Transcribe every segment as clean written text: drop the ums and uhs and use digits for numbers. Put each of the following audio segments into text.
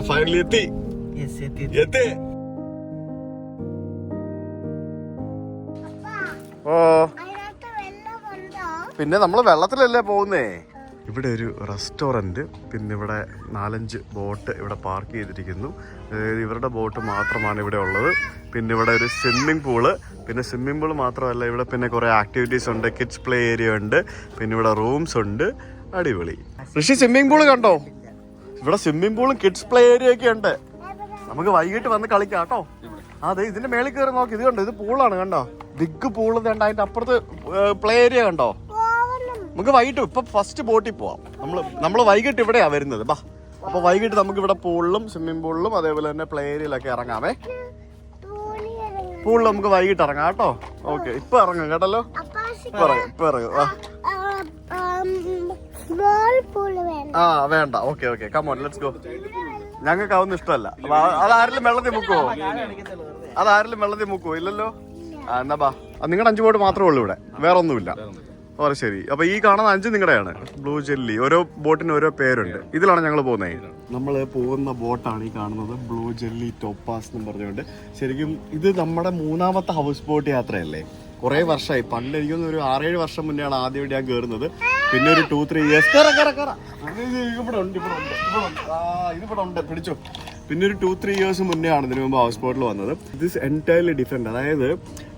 Finally എത്തി. ഓ പിന്നെ നമ്മള് വെള്ളത്തിലല്ലേ പോകുന്നേ. ഇവിടെ ഒരു റെസ്റ്റോറന്റ്, പിന്നെ ഇവിടെ 4-5 ബോട്ട് ഇവിടെ പാർക്ക് ചെയ്തിരിക്കുന്നു. ഇവരുടെ ബോട്ട് മാത്രമാണ് ഇവിടെ ഉള്ളത്. പിന്നെ ഇവിടെ ഒരു സ്വിമ്മിംഗ് പൂള്, പിന്നെ സ്വിമ്മിംഗ് പൂള് മാത്രമല്ല ഇവിടെ പിന്നെ കുറെ ആക്ടിവിറ്റീസ് ഉണ്ട്. കിഡ്സ് പ്ലേ ഏരിയ ഉണ്ട്, പിന്നെ ഇവിടെ റൂംസ് ഉണ്ട്. അടിപൊളി. ഋഷി സ്വിമ്മിംഗ് പൂള് കണ്ടോ? ഇവിടെ സ്വിമ്മിംഗ് പൂളും കിഡ്സ് പ്ലേ ഏരിയ ഒക്കെ ഉണ്ട്. നമുക്ക് വൈകിട്ട് വന്ന് കളിക്കാം കേട്ടോ. അതെ, ഇതിന്റെ മേളിൽ കയറി നോക്കി. ഇത് കണ്ടോ, ഇത് പൂളാണ് കണ്ടോ, ബിഗ് പൂള്. വേണ്ട അതിന്റെ അപ്പുറത്ത് പ്ലേ ഏരിയ കണ്ടോ. നമുക്ക് വൈകിട്ട് ഇപ്പൊ ഫസ്റ്റ് ബോട്ടിൽ പോവാം. നമ്മള് വൈകിട്ട് ഇവിടെയാ വരുന്നത്. ബാ, അപ്പൊ വൈകിട്ട് നമുക്ക് ഇവിടെ പൂളിലും സ്വിമ്മിംഗ് പൂളിലും അതേപോലെ തന്നെ പ്ലേ ഏരിയയിലൊക്കെ ഇറങ്ങാമേ. പൂളിൽ നമുക്ക് വൈകിട്ട് ഇറങ്ങാം കേട്ടോ. ഓക്കെ, ഇപ്പൊ ഇറങ്ങാം കേട്ടല്ലോ. ഇപ്പൊ ഇറങ്ങും. ആ വേണ്ട, okay okay, come on let's go. ഞങ്ങൾക്ക് അതൊന്നും ഇഷ്ടമല്ല. അതാരെങ്കിലും വെള്ളത്തിൽ മുക്കുവോ? ഇല്ലല്ലോ. എന്നാ ബാ, നിങ്ങളുടെ 5 ബോട്ട് മാത്രമേ ഉള്ളൂ ഇവിടെ, വേറെ ഒന്നുമില്ല. ഓ ശരി. അപ്പൊ ഈ കാണുന്ന 5 നിങ്ങളുടെയാണ്. Blue jelly. ഓരോ ബോട്ടിന് ഓരോ പേരുണ്ട്. ഇതിലാണ് ഞങ്ങൾ പോകുന്നത്. നമ്മൾ പോകുന്ന ബോട്ടാണ് ഈ കാണുന്നത്, ബ്ലൂ ജെല്ലി ടോപ്പാസ് എന്ന് പറഞ്ഞുകൊണ്ട്. ശരിക്കും ഇത് നമ്മുടെ 3ാമത്തെ ഹൗസ് ബോട്ട് യാത്രയല്ലേ. കുറെ വർഷമായി. പണ്ട് എനിക്കൊന്ന് ഒരു 6-7 വർഷം മുന്നെയാണ് ആദ്യമായിട്ട് ഞാൻ കയറുന്നത്. പിന്നെ ഒരു 2-3 ഇയേഴ്സ് ഇവിടെ ഉണ്ട്, പിടിച്ചോ. പിന്നെ ഒരു 2-3 ഇയേഴ്സ് മുന്നേ ആണ് ഇതിനു മുമ്പ് ഹൗസ് ബോട്ടിൽ വന്നത്. This entirely different. അതായത്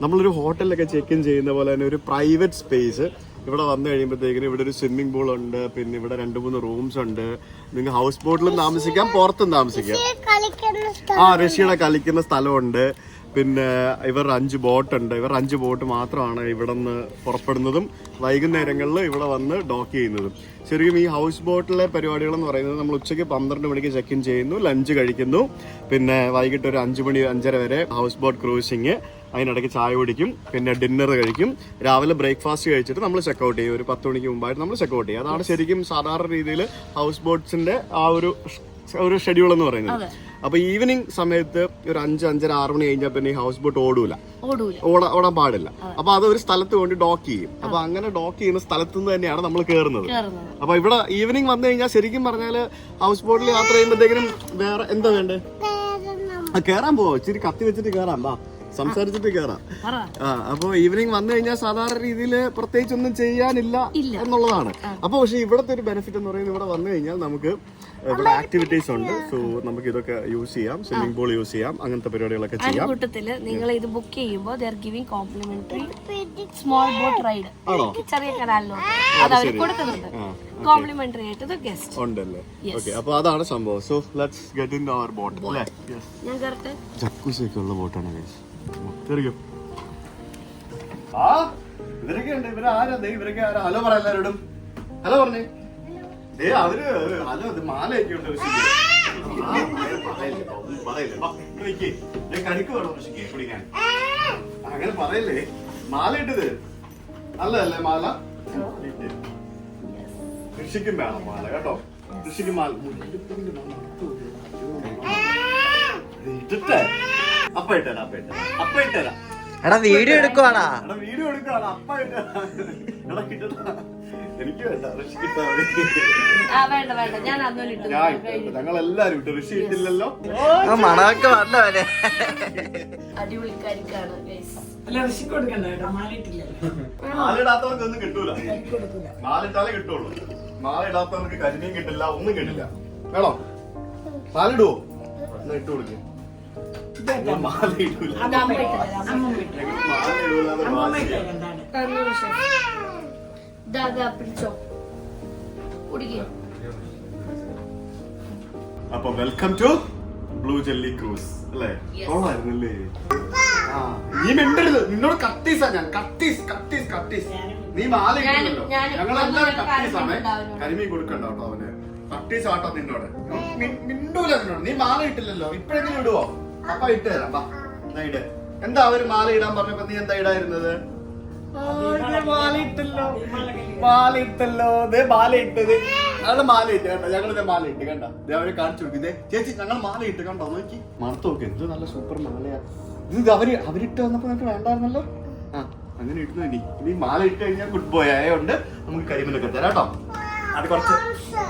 നമ്മളൊരു ഹോട്ടലിലൊക്കെ ചെക്ക് ഇൻ ചെയ്യുന്ന പോലെ തന്നെ ഒരു പ്രൈവറ്റ് സ്പേസ്. ഇവിടെ വന്നു കഴിയുമ്പോഴത്തേക്കിന് ഇവിടെ ഒരു സ്വിമ്മിംഗ് പൂൾ ഉണ്ട്, പിന്നെ ഇവിടെ 2-3 റൂംസ് ഉണ്ട്. നിങ്ങൾ ഹൗസ് ബോട്ടിലും താമസിക്കാം, പുറത്തും താമസിക്കാം. ഋഷിയുടെ കളിക്കുന്ന സ്ഥലമുണ്ട്. പിന്നെ ഇവർ 5 ബോട്ടുണ്ട്. ഇവർ 5 ബോട്ട് മാത്രമാണ് ഇവിടെ നിന്ന് പുറപ്പെടുന്നതും വൈകുന്നേരങ്ങളിൽ ഇവിടെ വന്ന് ഡോക്ക് ചെയ്യുന്നതും. ശരിക്കും ഈ ഹൗസ് ബോട്ടിലെ പരിപാടികളെന്ന് പറയുന്നത് നമ്മൾ ഉച്ചയ്ക്ക് 12 മണിക്ക് ചെക്ക് ഇൻ ചെയ്യുന്നു, ലഞ്ച് കഴിക്കുന്നു, പിന്നെ വൈകിട്ട് ഒരു 5 മണി 5:30 വരെ ഹൗസ് ബോട്ട് ക്രൂസിങ്. അതിനിടയ്ക്ക് ചായ കുടിക്കും, പിന്നെ ഡിന്നർ കഴിക്കും. രാവിലെ ബ്രേക്ക്ഫാസ്റ്റ് കഴിച്ചിട്ട് നമ്മൾ ചെക്കൗട്ട് ചെയ്യും. ഒരു 10 മണിക്ക് മുമ്പായിട്ട് നമ്മൾ ചെക്കൗട്ട് ചെയ്യും. അതാണ് ശരിക്കും സാധാരണ രീതിയിൽ ഹൗസ് ബോട്ട്സിന്റെ ആ ഒരു ഷെഡ്യൂൾ എന്ന് പറയുന്നത്. അപ്പൊ ഈവനിങ് സമയത്ത് ഒരു 5-5:30-6 മണി കഴിഞ്ഞാൽ പിന്നെ ഈ ഹൗസ് ബോട്ട് ഓടാൻ പാടില്ല. അപ്പൊ അത് ഒരു സ്ഥലത്ത് കൊണ്ട് ഡോക്ക് ചെയ്യും. അപ്പൊ അങ്ങനെ ഡോക്ക് ചെയ്യുന്ന സ്ഥലത്ത് നിന്ന് തന്നെയാണ് നമ്മൾ കയറുന്നത്. അപ്പൊ ഇവിടെ ഈവനിങ് വന്നു കഴിഞ്ഞാൽ ശരിക്കും പറഞ്ഞാല് ഹൗസ് ബോട്ടിൽ യാത്ര ചെയ്യുമ്പോഴത്തേക്കിനും വേറെ എന്താ വേണ്ടേ, കയറാൻ പോവോ? ഇച്ചിരി കത്തി വെച്ചിട്ട് കയറാം, ബാ, സംസാരിച്ചിട്ട് കയറാം. അപ്പൊ ഈവനിങ് വന്നു കഴിഞ്ഞാൽ സാധാരണ രീതിയിൽ പ്രത്യേകിച്ച് ഒന്നും ചെയ്യാനില്ല എന്നുള്ളതാണ്. അപ്പൊ പക്ഷെ ഇവിടത്തെ ഒരു ബെനിഫിറ്റ് എന്ന് പറയുന്നത്, ഇവിടെ വന്നു കഴിഞ്ഞാൽ നമുക്ക് ഇവിടെ ആക്ടിവിറ്റീസ് ഉണ്ട്. സോ നമുക്ക് ഇതൊക്കെ യൂസ് ചെയ്യാം, സ്വിമ്മിംഗ് പൂൾ യൂസ് ചെയ്യാം, അങ്ങനത്തെ പരിപാടികളൊക്കെ ചെയ്യാം. കൂട്ടത്തില് നിങ്ങൾ ഇത് ബുക്ക് ചെയ്യുമ്പോൾ they are giving complimentary small boat ride. ചെറിയ കനാലിലോട്ട് അത് അവർ കൊടുക്കുന്നുണ്ട് കോംപ്ലിമെന്ററി ആയിട്ട് ഗസ്റ്റ് ഉണ്ടല്ലേ. ഓക്കെ, അപ്പൊ അതാണ് സംഭവം. So let's get in our boat. അല്ലേ, ഞാൻ കറക്റ്റ് ജക്കൂസി ഒക്കെ ഉള്ള ബോട്ടാണ് ഗൈസ്. ശരിക്കും ഇവരൊക്കെ ഉണ്ട്. ഇവരൊക്കെ ആരാ? ഹലോ പറ എല്ലാവരോടും. ഹലോ പറഞ്ഞേ. അവര് ഹലോ, മാലയൊക്കെ ഉണ്ട്. കടിക്ക് വേണോ ഋഷിക്ക് കുടിക്കാൻ? അങ്ങനെ പറയല്ലേ. മാല ഇട്ടത് നല്ലതല്ലേ മാല? ഋഷിക്കും വേണം മാല കേട്ടോ. ഋഷിക്ക് മാല ഇട്ടിട്ടേ അപ്പ ഇട്ടരാ. എടാ വീഡിയോ എടുക്കുവാടാ. അപ്പ ഇട്ടാ. എടാ കിട്ടട്ടാ. എനിക്ക് വേണ്ട, ഋഷിക്ക് ഞങ്ങൾ എല്ലാരും ഇട്ടു. ഋഷി ഇട്ടില്ലല്ലോ. മണമൊക്കെ വന്നവനെ. മാലിടാത്തവർക്കൊന്നും കിട്ടൂല. മാലിട്ടാലേ കിട്ടുള്ളൂ. മാലിടാത്തവർക്ക് കരിമീൻ കിട്ടില്ല, ഒന്നും കിട്ടില്ല. വേണോ? മാലിടുവോ? എന്നാ ഇട്ട് കൊടുക്കും. മാല ഇടൂല. അപ്പൊ welcome to blue jelly cruise അല്ലേ? കൊള്ളായിരുന്നല്ലേ? നീ മിണ്ടരുത്. നിന്നോട് കട്ടീസാ ഞാൻ. കട്ടീസ്. നീ മാല ഇട്ടില്ലല്ലോ. ഞങ്ങളെല്ലാവരും കട്ടീസാണ്. കരിമീൻ കൊടുക്കണ്ട കേട്ടോ അവന്. കട്ടീസ് ആട്ടോ നിന്നോട്. മിണ്ടൂല നിന്നോട്. നീ മാല ഇട്ടില്ലല്ലോ. ഇപ്പഴെങ്കിലും ഇടുവോ? അപ്പ ഇട്ട് തരാം. ഇട്. എന്താ അവര് മാല ഇടാൻ പറഞ്ഞപ്പോ നീ എന്താ ഇടായിരുന്നത്? മാലയിട്ടത് ഞങ്ങള് മാലയിട്ട് കേട്ടോ, ഞങ്ങളിത് മാലയിട്ട് കണ്ട അവരെ കാണിച്ചു കൊടുക്കുന്നേ. ചേച്ചി ഞങ്ങൾ മാലയിട്ട് കണ്ടോ, നോക്കി മണത്ത് നോക്കി, എന്ത് നല്ല സൂപ്പർ മാലയാ ഇത്. അവരിട്ട് വന്നപ്പോ നിനക്ക് വേണ്ടായിരുന്നല്ലോ. ആ അങ്ങനെ ഇടുന്നു. ഇനി മാല ഇട്ട് കഴിഞ്ഞാൽ ഗുഡ് ബോയ് ആയതുകൊണ്ട് നമുക്ക് കരിമീനൊക്കെ തരാം കേട്ടോ. അത് കുറച്ച്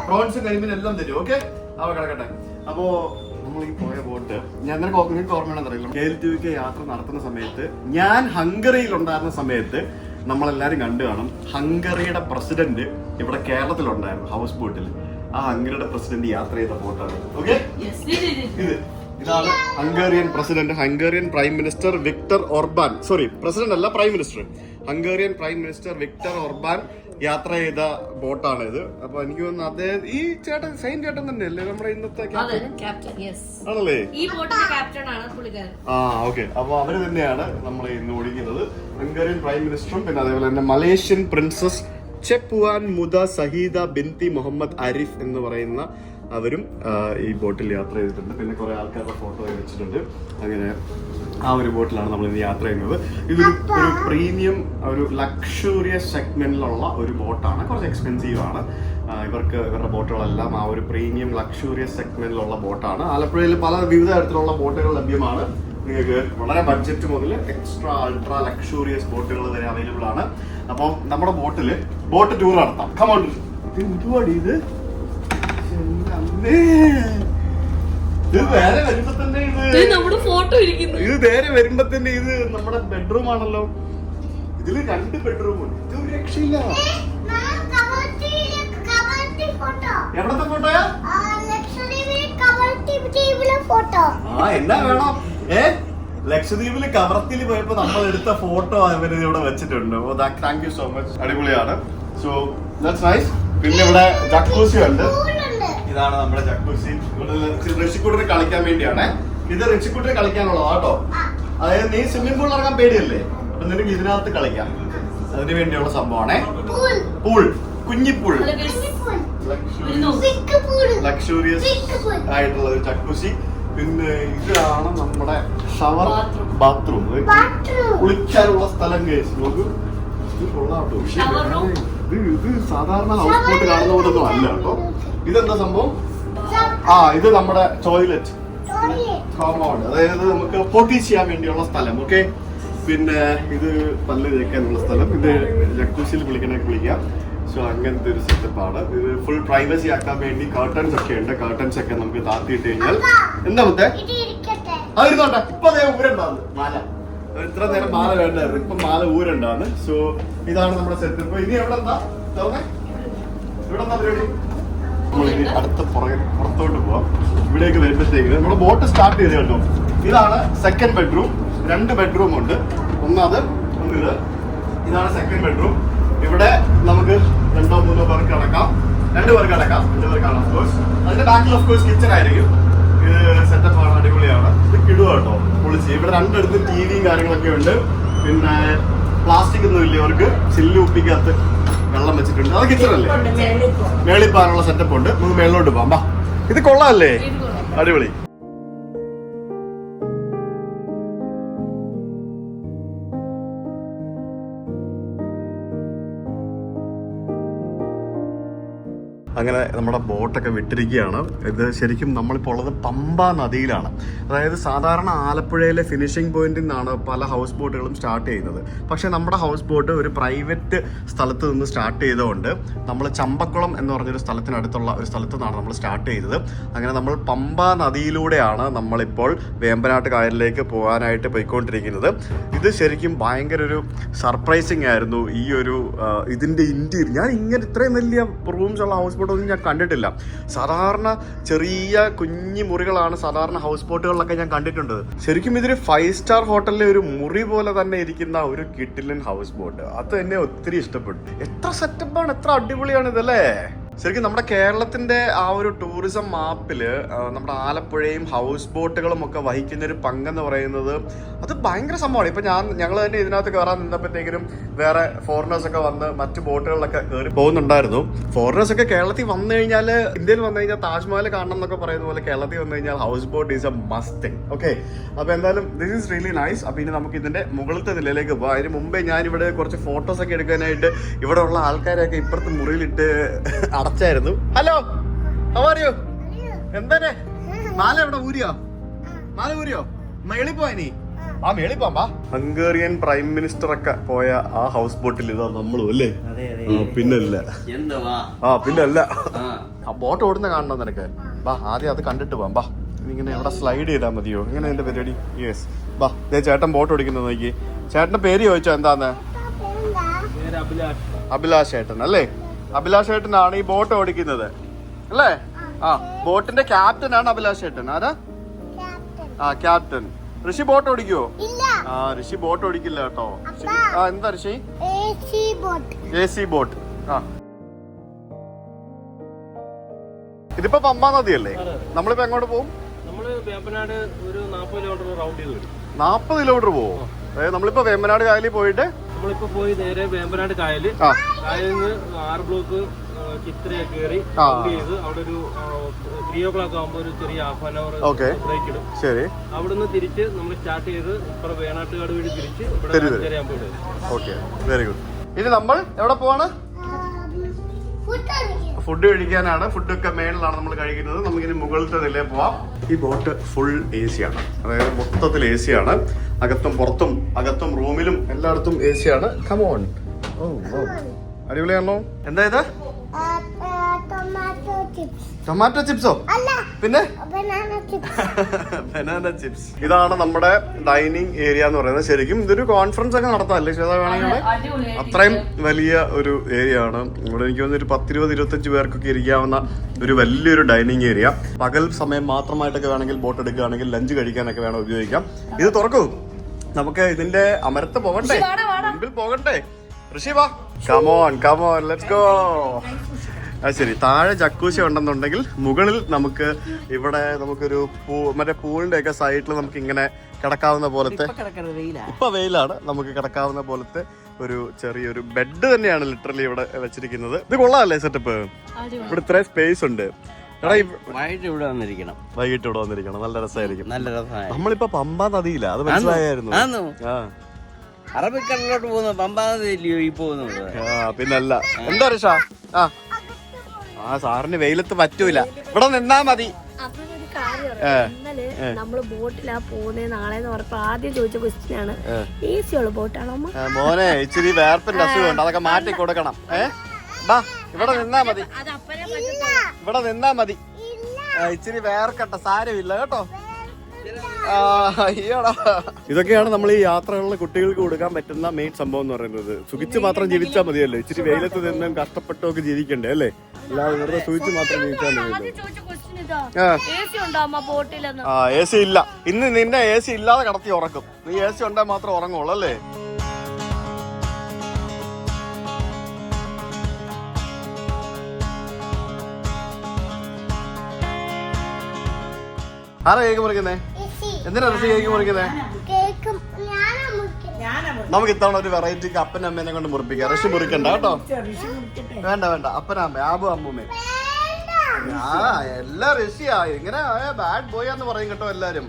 പ്രോൺസും കരിമീനും എല്ലാം തരും. ഓക്കെ, അവ കിടക്കട്ടെ. അപ്പോ നമ്മൾ ഈ പോയ ബോട്ട് ഞാൻ നിങ്ങൾക്ക് ഓർമ്മയുണ്ടെന്ന് അറിയില്ല, KL2 യാത്ര നടത്തുന്ന സമയത്ത് ഞാൻ ഹംഗറിയിൽ ഉണ്ടായിരുന്ന സമയത്ത് നമ്മളെല്ലാരും കണ്ടു കാണും. ഹംഗറിയുടെ പ്രസിഡന്റ് ഇവിടെ കേരളത്തിലുണ്ടായിരുന്നു ഹൗസ് ബോട്ടിൽ. ആ ഹംഗറിയുടെ പ്രസിഡന്റ് യാത്ര ചെയ്ത ബോട്ടാണ്. ഓക്കെ, ഇതാണ് Hungarian president, Hungarian prime minister Viktor Orban. Sorry, president അല്ല, prime minister. Hungarian prime minister Viktor Orban യാത്ര ചെയ്ത ബോട്ടാണ് ഇത്. അപ്പൊ എനിക്ക് തോന്നുന്നു അതേ ഈ ചേട്ടൻ സെയിം ചേട്ടൻ തന്നെയല്ലേ നമ്മുടെ ഇന്നത്തെ ആണല്ലേ? ആ ഓക്കെ, അപ്പൊ അവര് തന്നെയാണ് നമ്മൾ ഇന്ന് ഓടിക്കുന്നത്. ഹംഗേറിയൻ പ്രൈം മിനിസ്റ്ററും പിന്നെ അതേപോലെ തന്നെ മലേഷ്യൻ പ്രിൻസസ് ചെപ്പുവാൻ മുദ സഹീദ ബിൻതി മുഹമ്മദ് ആരിഫ് എന്ന് പറയുന്ന അവരും ഈ ബോട്ടിൽ യാത്ര ചെയ്തിട്ടുണ്ട്. പിന്നെ കുറെ ആൾക്കാരുടെ ഫോട്ടോ വെച്ചിട്ടുണ്ട്. അങ്ങനെ ആ ഒരു ബോട്ടിലാണ് നമ്മൾ ഇന്ന് യാത്ര ചെയ്യുന്നത്. ഇതൊരു പ്രീമിയം ഒരു ലക്ഷറിയസ് സെഗ്മെന്റിലുള്ള ഒരു ബോട്ടാണ്. കുറച്ച് എക്സ്പെൻസീവ് ആണ്. ഇവരുടെ ബോട്ടുകളെല്ലാം ആ ഒരു പ്രീമിയം ലക്ഷറിയസ് സെഗ്മെന്റിലുള്ള ബോട്ടാണ്. ആലപ്പുഴയിൽ വിവിധ തരത്തിലുള്ള ബോട്ടുകൾ ലഭ്യമാണ്. നിങ്ങൾക്ക് വളരെ ബഡ്ജറ്റ് മുതൽ എക്സ്ട്രാ അൾട്രാ ലക്ഷറിയസ് ബോട്ടുകൾ വരെ അവൈലബിൾ ആണ്. അപ്പം നമ്മുടെ ബോട്ട് ടൂർ നടത്താം. കമോൺ, ഒരുപാട് ഇത് നേരെ വരുമ്പോ തന്നെ ഇത് നമ്മുടെ ബെഡ്റൂം ആണല്ലോ. ഇതില് 2 ബെഡ്റൂമുണ്ട്. ഇത് ഒരു രക്ഷയില്ല. എവിടത്തെ ഫോട്ടോയാ? എന്നാ വേണം? ലക്ഷദ്വീപില് കവർത്തിൽ പോയപ്പോ നമ്മൾ എടുത്ത ഫോട്ടോ അവര് ഇവിടെ വെച്ചിട്ടുണ്ട്. താങ്ക് യു സോ മച്ച്, അടിപൊളിയാണ്. So that's nice. പിന്നെ ഇവിടെ ജക്കൂസി ഉണ്ട്. ഇതാണ് നമ്മുടെ ജക്കൂസി. ഋഷിക്കുട്ടിന് കളിക്കാൻ വേണ്ടിയാണ് ഇത്. ഋഷിക്കുട്ടിന് കളിക്കാനുള്ളതാ കേട്ടോ. അതായത് നീ സ്വിമ്മിംഗ് പൂളിൽ ഇറങ്ങാൻ പേടിയല്ലേ, അപ്പൊ നിനക്ക് ഇതിനകത്ത് കളിക്കാം. അതിന് വേണ്ടിയുള്ള സംഭവമാണേ. പൂൾ, കുഞ്ഞിപ്പൂൾ, ലക്ഷൂറിയസ് ആയിട്ടുള്ള ഒരു ജക്കൂസി. പിന്നെ ഇതാണ് നമ്മുടെ ഷവർ ബാത്റൂം, കുളിക്കാനുള്ള സ്ഥലം. കേസ് നോക്കൂ, ഇത് കൊള്ളാട്ടോ. ഇത് സാധാരണ ഹൗസ് ബോട്ട് കാണുന്ന പോലെ ഒന്നും അല്ല കേട്ടോ. ഇതെന്താ സംഭവം? ഇത് നമ്മുടെ ടോയ്ലറ്റ് കോമ്പൗണ്ട്, അതായത് നമുക്ക് പൊട്ടി ചെയ്യാൻ വേണ്ടിയുള്ള സ്ഥലം. ഓക്കെ, പിന്നെ ഇത് പല്ല് തേക്കാനുള്ള സ്ഥലം. ഇത് ജക്കൂസിൽ കുളിക്കാം. സോ അങ്ങനത്തെ ഒരു സെറ്റപ്പാണ് ഇത്. ഫുൾ പ്രൈവസി ആക്കാൻ വേണ്ടി കർട്ടൻസ് ഒക്കെ ഉണ്ട്. കർട്ടൻസ് ഒക്കെ നമുക്ക് താത്തിയിട്ട് കഴിഞ്ഞാൽ എന്താ മറ്റേ അതിരുന്നോട്ടെ. ഇപ്പൊ അതേ ഊരുണ്ടാവുന്നു മാല. ഇത്ര നേരം മാല വേണ്ടായിരുന്നു, ഇപ്പൊ മാല ഊരുണ്ടാണ്. സോ ഇതാണ് നമ്മുടെ സെറ്റപ്പ്. ഇനി എവിടെ എന്താ ഇവിടെ എന്താ പരിപാടി? നമ്മളിനി അടുത്ത പുറത്തോട്ട് പോവാം. ഇവിടേക്ക് വരുമ്പോഴത്തേക്ക് നമ്മുടെ ബോട്ട് സ്റ്റാർട്ട് ചെയ്ത് കേട്ടോ. ഇതാണ് സെക്കൻഡ് ബെഡ്റൂം. 2 ബെഡ്റൂം ഉണ്ട്. ഒന്നിത്. ഇതാണ് സെക്കൻഡ് ബെഡ്റൂം. ഇവിടെ നമുക്ക് 2-3 പേർക്ക് അടക്കാം. 2 പേർക്ക് അടക്കാം. 2 പേർക്കാണ് ഓഫ് കോഴ്സ്. അതിന്റെ ബാക്കിൽ ഓഫ് കോഴ്സ് കിച്ചൺ ആയിരിക്കും. ഇത് സെറ്റപ്പ് ആണ്, അടിപൊളിയാണ്. ഇത് കിടുക കേട്ടോ, പൊളിച്ച്. ഇവിടെ 2 അടുത്ത് ടിവിയും കാര്യങ്ങളൊക്കെ ഉണ്ട്. പിന്നെ പ്ലാസ്റ്റിക് ഒന്നും ഇല്ല. അവർക്ക് ചില്ല് ഉപ്പിക്കകത്ത് വെള്ളം വെച്ചിട്ടുണ്ട്. അത് കിച്ചൺ അല്ലേ, മേളിപ്പാനുള്ള സെറ്റപ്പ് ഉണ്ട്. നമുക്ക് മേളിലോട്ട് പോകാം. ഇത് കൊള്ളാല്ലേ, അടിപൊളി. അങ്ങനെ നമ്മുടെ ബോട്ടൊക്കെ വിട്ടിരിക്കുകയാണ്. ഇത് ശരിക്കും നമ്മളിപ്പോൾ ഉള്ളത് പമ്പ നദിയിലാണ്. അതായത് സാധാരണ ആലപ്പുഴയിലെ ഫിനിഷിംഗ് പോയിന്റിൽ നിന്നാണ് പല ഹൗസ് ബോട്ടുകളും സ്റ്റാർട്ട് ചെയ്യുന്നത്. പക്ഷേ നമ്മുടെ ഹൗസ് ബോട്ട് ഒരു പ്രൈവറ്റ് സ്ഥലത്ത് നിന്ന് സ്റ്റാർട്ട് ചെയ്തുകൊണ്ട് നമ്മൾ ചമ്പക്കുളം എന്ന് പറഞ്ഞൊരു സ്ഥലത്തിനടുത്തുള്ള ഒരു സ്ഥലത്ത് നിന്നാണ് നമ്മൾ സ്റ്റാർട്ട് ചെയ്തത്. അങ്ങനെ നമ്മൾ പമ്പ നദിയിലൂടെയാണ് നമ്മളിപ്പോൾ വേമ്പനാട്ട് കായലിലേക്ക് പോകാനായിട്ട് പോയിക്കൊണ്ടിരിക്കുന്നത്. ഇത് ശരിക്കും ഭയങ്കര ഒരു സർപ്രൈസിങ് ആയിരുന്നു. ഈ ഒരു ഇതിൻ്റെ ഇൻറ്റീരിയർ ഞാൻ ഇങ്ങനെ ഇത്രയും വലിയ റൂംസ് ഉള്ള ഹൗസ് ബോട്ടൊന്നും ഞാൻ കണ്ടിട്ടില്ല. സാധാരണ ചെറിയ കുഞ്ഞു മുറികളാണ് സാധാരണ ഹൗസ് ബോട്ടുകളിലൊക്കെ ഞാൻ കണ്ടിട്ടുണ്ട്. ശരിക്കും ഇതൊരു 5 സ്റ്റാർ ഹോട്ടലിലെ ഒരു മുറി പോലെ തന്നെ ഇരിക്കുന്ന ഒരു കിടിലൻ ഹൗസ് ബോട്ട്. അത് എന്നെ ഒത്തിരി ഇഷ്ടപ്പെട്ടു. എത്ര സെറ്റപ്പാണ്, എത്ര അടിപൊളിയാണ് ഇതല്ലേ. ശരിക്കും നമ്മുടെ കേരളത്തിന്റെ ആ ഒരു ടൂറിസം മാപ്പില് നമ്മുടെ ആലപ്പുഴയും ഹൗസ് ബോട്ടുകളും ഒക്കെ വഹിക്കുന്ന ഒരു പങ്കെന്ന് പറയുന്നത് അത് ഭയങ്കര സംഭവമാണ്. ഇപ്പൊ ഞങ്ങൾ തന്നെ ഇതിനകത്ത് കയറാൻ നിന്നപ്പോഴത്തേക്കും വേറെ ഫോറിനേഴ്സ് ഒക്കെ വന്ന് മറ്റു ബോട്ടുകളിലൊക്കെ കയറി പോകുന്നുണ്ടായിരുന്നു. ഫോറിനേഴ്സ് ഒക്കെ കേരളത്തിൽ വന്നു കഴിഞ്ഞാൽ, ഇന്ത്യയിൽ വന്നു കഴിഞ്ഞാൽ താജ്മഹൽ കാണണം എന്നൊക്കെ പറയുന്ന പോലെ കേരളത്തിൽ വന്നു കഴിഞ്ഞാൽ house boat is A must thing. Okay, അപ്പൊ എന്തായാലും ദിസ് ഈസ് റിയലി നൈസ്. അപ്പൊ ഇനി നമുക്ക് ഇതിന്റെ മുകളിലത്തെ നിലയിലേക്ക് പോകാം. അതിന് മുമ്പേ ഞാൻ ഇവിടെ കുറച്ച് ഫോട്ടോസ് ഒക്കെ എടുക്കാനായിട്ട് ഇവിടെ ഉള്ള ആൾക്കാരെയൊക്കെ ഇപ്പുറത്ത് മുറിയിലിട്ട് അടച്ചായിരുന്നു. Hello, how are you? എന്താണ് മാല എവിടെ ഊരിയോ? മാല ഊരിയോ? മേളി പോയ നീ? ആ മേളി പോവാ. ഹംഗേറിയൻ പ്രൈം മിനിസ്റ്റർ ഒക്കെ പോയ ആ ഹൗസ് ബോട്ടിൽ ഇതാ നമ്മളും അല്ലേ? പിന്നല്ല പിന്നല്ല ആ ബോട്ട് ഓടുന്ന കാണണം നിനക്ക്. ബാ ആദ്യം അത് കണ്ടിട്ട് പോവാം. ബാ ഇങ്ങനെ എവിടെ സ്ലൈഡ് ചെയ്താൽ മതിയോ? എങ്ങനെ എന്റെ പരിപാടി? യെസ്, ബാ ദേ ചേട്ടൻ ബോട്ട് ഓടിക്കുന്നത് നോക്കി. ചേട്ടന്റെ പേര് ചോദിച്ചോ എന്താന്ന്? അഭിലാഷ് ചേട്ടൻ അല്ലേ? അഭിലാഷ് ചേട്ടനാണ് ഈ ബോട്ട് ഓടിക്കുന്നത് അല്ലേ? ആ, ബോട്ടിന്റെ ക്യാപ്റ്റൻ ആണ് അഭിലാഷ് ചേട്ടൻ. ആരാ? ആ, ക്യാപ്റ്റൻ. ഋഷി ബോട്ട് ഓടിക്കുവോ? ആ, ഋഷി ബോട്ട് ഓടിക്കില്ല കേട്ടോ. ആ, എന്താ ഋഷി? AC boat. ആ, ഇതിപ്പോ പമ്പാ നദിയല്ലേ? നമ്മളിപ്പോ എങ്ങോട്ട് പോകും? 40 കിലോമീറ്റർ പോവോ? അതായത് നമ്മളിപ്പോ വേമ്പനാട് കായലിൽ പോയിട്ട് പോയി നേരെ വേമ്പനാട് കായലിൽ നിന്ന് 6 ബ്ലോക്ക് ചിത്രയൊക്കെ കയറി ചെയ്ത് അവിടെ ഒരു 3 o'clock ആകുമ്പോൾ ഒരു ചെറിയ ഹാഫ്-ആൻ-അവർ ബ്രേക്ക് ഇടും. ശരി, അവിടുന്ന് തിരിച്ച് നമ്മൾ സ്റ്റാർട്ട് ചെയ്ത് ഇപ്പുറം വേണാട്ടുകാട് വഴി തിരിച്ച് ഇവിടെ. Okay, very good. ഇനി നമ്മൾ എവിടെ പോവാണ്? ഫുഡ് കഴിക്കാനാണ്. ഫുഡൊക്കെ മേളിലാണ് നമ്മൾ കഴിക്കുന്നത്. നമുക്കിനി മുകളിലത്തെ നിലയിൽ പോവാം. ഈ ബോട്ട് ഫുൾ AC ആണ്, അതായത് മൊത്തത്തിൽ AC ആണ്. അകത്തും പുറത്തും, അകത്തും റൂമിലും എല്ലായിടത്തും AC ആണ്. കമോൺ, അടിപൊളിയാണല്ലോ. എന്താ ഇത്? ടൊമാറ്റോ ചിപ്സോ? പിന്നെ ബനാന ചിപ്സ്. ഇതാണ് നമ്മുടെ ഡൈനിങ് ഏരിയ എന്ന് പറയുന്നത്. ശരിക്കും ഇതൊരു കോൺഫറൻസ് ഒക്കെ നടത്താല്ലേ ചേട്ടാ? വേണമെങ്കിൽ അത്രയും വലിയ ഒരു ഏരിയ ആണ് ഇവിടെ. എനിക്ക് തോന്നുന്നു ഒരു 10-20-25 പേർക്കൊക്കെ ഇരിക്കാവുന്ന ഒരു വലിയൊരു ഡൈനിങ് ഏരിയ. പകൽ സമയം മാത്രമായിട്ടൊക്കെ വേണമെങ്കിൽ ബോട്ട് എടുക്കുകയാണെങ്കിൽ ലഞ്ച് കഴിക്കാനൊക്കെ വേണം ഉപയോഗിക്കാം. ഇത് തുറക്കൂ, നമുക്ക് ഇതിന്റെ അമരത്ത് പോകണ്ടേ, മുൻപിൽ പോകണ്ടേ? ഋഷി വാ, കമോൺ കമോൺ, ലെറ്റ്സ് ഗോ. അത് ശരി, താഴെ ജക്കൂസി ഉണ്ടെന്നുണ്ടെങ്കിൽ മുകളിൽ നമുക്ക് ഇവിടെ നമുക്കൊരു മറ്റേ പൂളിന്റെ ഒക്കെ സൈഡിൽ നമുക്ക് ഇങ്ങനെ കിടക്കാവുന്ന പോലത്തെ, ഇപ്പൊ വെയിലാണ്, നമുക്ക് കിടക്കാവുന്ന പോലത്തെ ഒരു ചെറിയൊരു ബെഡ് തന്നെയാണ് ലിറ്ററലി ഇവിടെ വെച്ചിരിക്കുന്നത്. ഇത് കൊള്ളാമല്ലേ സെറ്റപ്പ്? ഇവിടെ ഇത്രയും സ്പേസ് ഉണ്ട്. വൈകിട്ട് ഇവിടെ വന്നിരിക്കണം. നല്ല രസമായിരിക്കും. നല്ല രസമായി. നമ്മളിപ്പോ പമ്പാ നദിയില്ല, അത് മനസ്സിലായിരുന്നു. അറബിക്കടലിലോട്ട് പോകുന്ന പമ്പാ നദിയില്ലയോ ഈ പോകുന്നത്? പിന്നല്ല. എന്താ ഋഷ? ആ സാറിന് വെയിലത്ത് പറ്റൂല, ഇവിടെ നിന്നാ മതി. ഇന്നലെ നമ്മള് ബോട്ടിലാ പോകുന്നേ നാളെ എന്ന് പറഞ്ഞപ്പോ ആദ്യം ചോദിച്ച ക്വസ്റ്റ്യൻ ആണ്, AC ഉള്ള ബോട്ടാണോ മോനെ? ഇച്ചിരി വേർപ്പിന്റെ അസുഖമുണ്ട്, അതൊക്കെ മാറ്റി കൊടുക്കണം. ബാ ഇവിടെ നിന്നാ മതി, ഇവിടെ നിന്നാ മതി. ഇച്ചിരി വേർക്കട്ടെ, സാരമില്ല കേട്ടോ. ഇതൊക്കെയാണ് നമ്മൾ ഈ യാത്രകളിൽ കുട്ടികൾക്ക് കൊടുക്കാൻ പറ്റുന്ന മെയിൻ സംഭവം എന്ന് പറയുന്നത്. സുഖിച്ച് മാത്രം ജീവിച്ചാൽ മതിയല്ലോ, ഇച്ചിരി വെയിലത്ത് നിന്നും കഷ്ടപ്പെട്ടൊക്കെ ജീവിക്കണ്ടേ അല്ലേ? അല്ലാതെ വെറുതെ സുഖിച്ച് മാത്രം ജീവിച്ചാൽ മതി. AC ഇല്ല, ഇന്ന് നിന്നെ AC ഇല്ലാതെ കടത്തി ഉറക്കും. നീ AC ഉണ്ടാൽ മാത്രം ഉറങ്ങുള്ളൂ അല്ലേ? ആരാ കേക്ക് മുറിക്കുന്നേ? എന്തിനാ ഋഷി കേക്ക് മുറിക്കുന്നേ? നമുക്ക് ഇത്തവണ ഒരു വെറൈറ്റിക്ക് അപ്പനും അമ്മേനെ കൊണ്ട് മുറിപ്പിക്കാം. ഋഷി മുറിക്കണ്ട കേട്ടോ. വേണ്ട വേണ്ട, അപ്പനമ്മ ആബു അമ്മൂമ്മേ. എല്ലാം ഋഷിയാ. ഇങ്ങനെ ബാഡ് ബോയ് എന്ന് പറയും കേട്ടോ എല്ലാരും.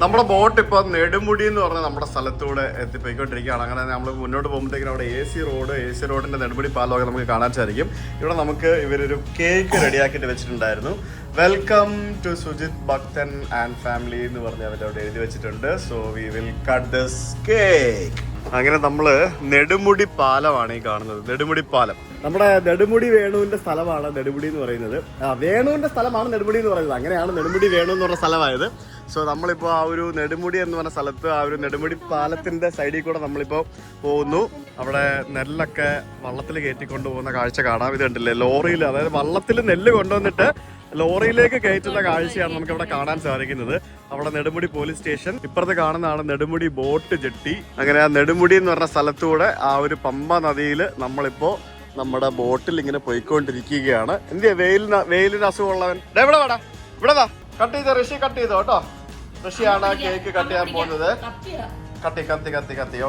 നമ്മുടെ ബോട്ട് ഇപ്പൊ നെടുമുടി എന്ന് പറഞ്ഞ നമ്മുടെ സ്ഥലത്തൂടെ എത്തിപ്പോയിക്കൊണ്ടിരിക്കുകയാണ്. അങ്ങനെ നമ്മൾ മുന്നോട്ട് പോകുമ്പോഴത്തേക്കും അവിടെ AC റോഡിന്റെ നെടുമുടി പാലമൊക്കെ നമുക്ക് കാണാൻ സാധിക്കും. ഇവിടെ നമുക്ക് ഇവരൊരു കേക്ക് റെഡിയാക്കിയിട്ട് വെച്ചിട്ടുണ്ടായിരുന്നു. വെൽക്കം ടു സുജിത് ഭക്തൻ ആൻഡ് ഫാമിലി എന്ന് പറഞ്ഞ് അവരവിടെ എഴുതി വെച്ചിട്ടുണ്ട്. So we will cut this cake. അങ്ങനെ നമ്മള് നെടുമുടി പാലമാണ് ഈ കാണുന്നത്. നെടുമുടി പാലം നമ്മുടെ നെടുമുടി വേണുവിന്റെ സ്ഥലമാണ് നെടുമുടി എന്ന് പറയുന്നത്. വേണുവിന്റെ സ്ഥലമാണ് നെടുമുടി എന്ന് പറയുന്നത്. അങ്ങനെയാണ് നെടുമുടി വേണു എന്ന് പറഞ്ഞ സ്ഥലമായത്. സോ നമ്മളിപ്പോൾ ആ ഒരു നെടുമുടി എന്ന് പറഞ്ഞ സ്ഥലത്ത് ആ ഒരു നെടുമുടി പാലത്തിന്റെ സൈഡിൽ കൂടെ നമ്മളിപ്പോൾ പോകുന്നു. അവിടെ നെല്ലൊക്കെ വള്ളത്തിൽ കയറ്റിക്കൊണ്ട് പോകുന്ന കാഴ്ച കാണാം. ഇത് കണ്ടില്ലേ, ലോറിയിൽ, അതായത് വള്ളത്തിൽ നെല്ല് കൊണ്ടുവന്നിട്ട് ലോറിയിലേക്ക് കയറ്റുന്ന കാഴ്ചയാണ് നമുക്ക് ഇവിടെ കാണാൻ സാധിക്കുന്നത്. അവിടെ നെടുമുടി പോലീസ് സ്റ്റേഷൻ, ഇപ്പുറത്ത് കാണുന്നതാണ് നെടുമുടി ബോട്ട് ജെട്ടി. അങ്ങനെ ആ നെടുമുടി എന്ന് പറഞ്ഞ സ്ഥലത്തൂടെ ആ ഒരു പമ്പ നദിയിൽ നമ്മളിപ്പോ നമ്മുടെ ബോട്ടിൽ ഇങ്ങനെ പോയിക്കൊണ്ടിരിക്കുകയാണ്. എന്തിയാ വെയിലിന് അസുഖമുള്ളവൻ എവിടെ വാടാ, ഇവിടെ വാ. കട്ട് ചെയ്തോ ഋഷി, കട്ട് ചെയ്തോ കേട്ടോ. ഋഷിയാണ് കേക്ക് കട്ട് ചെയ്യാൻ പോകുന്നത്. കത്തി.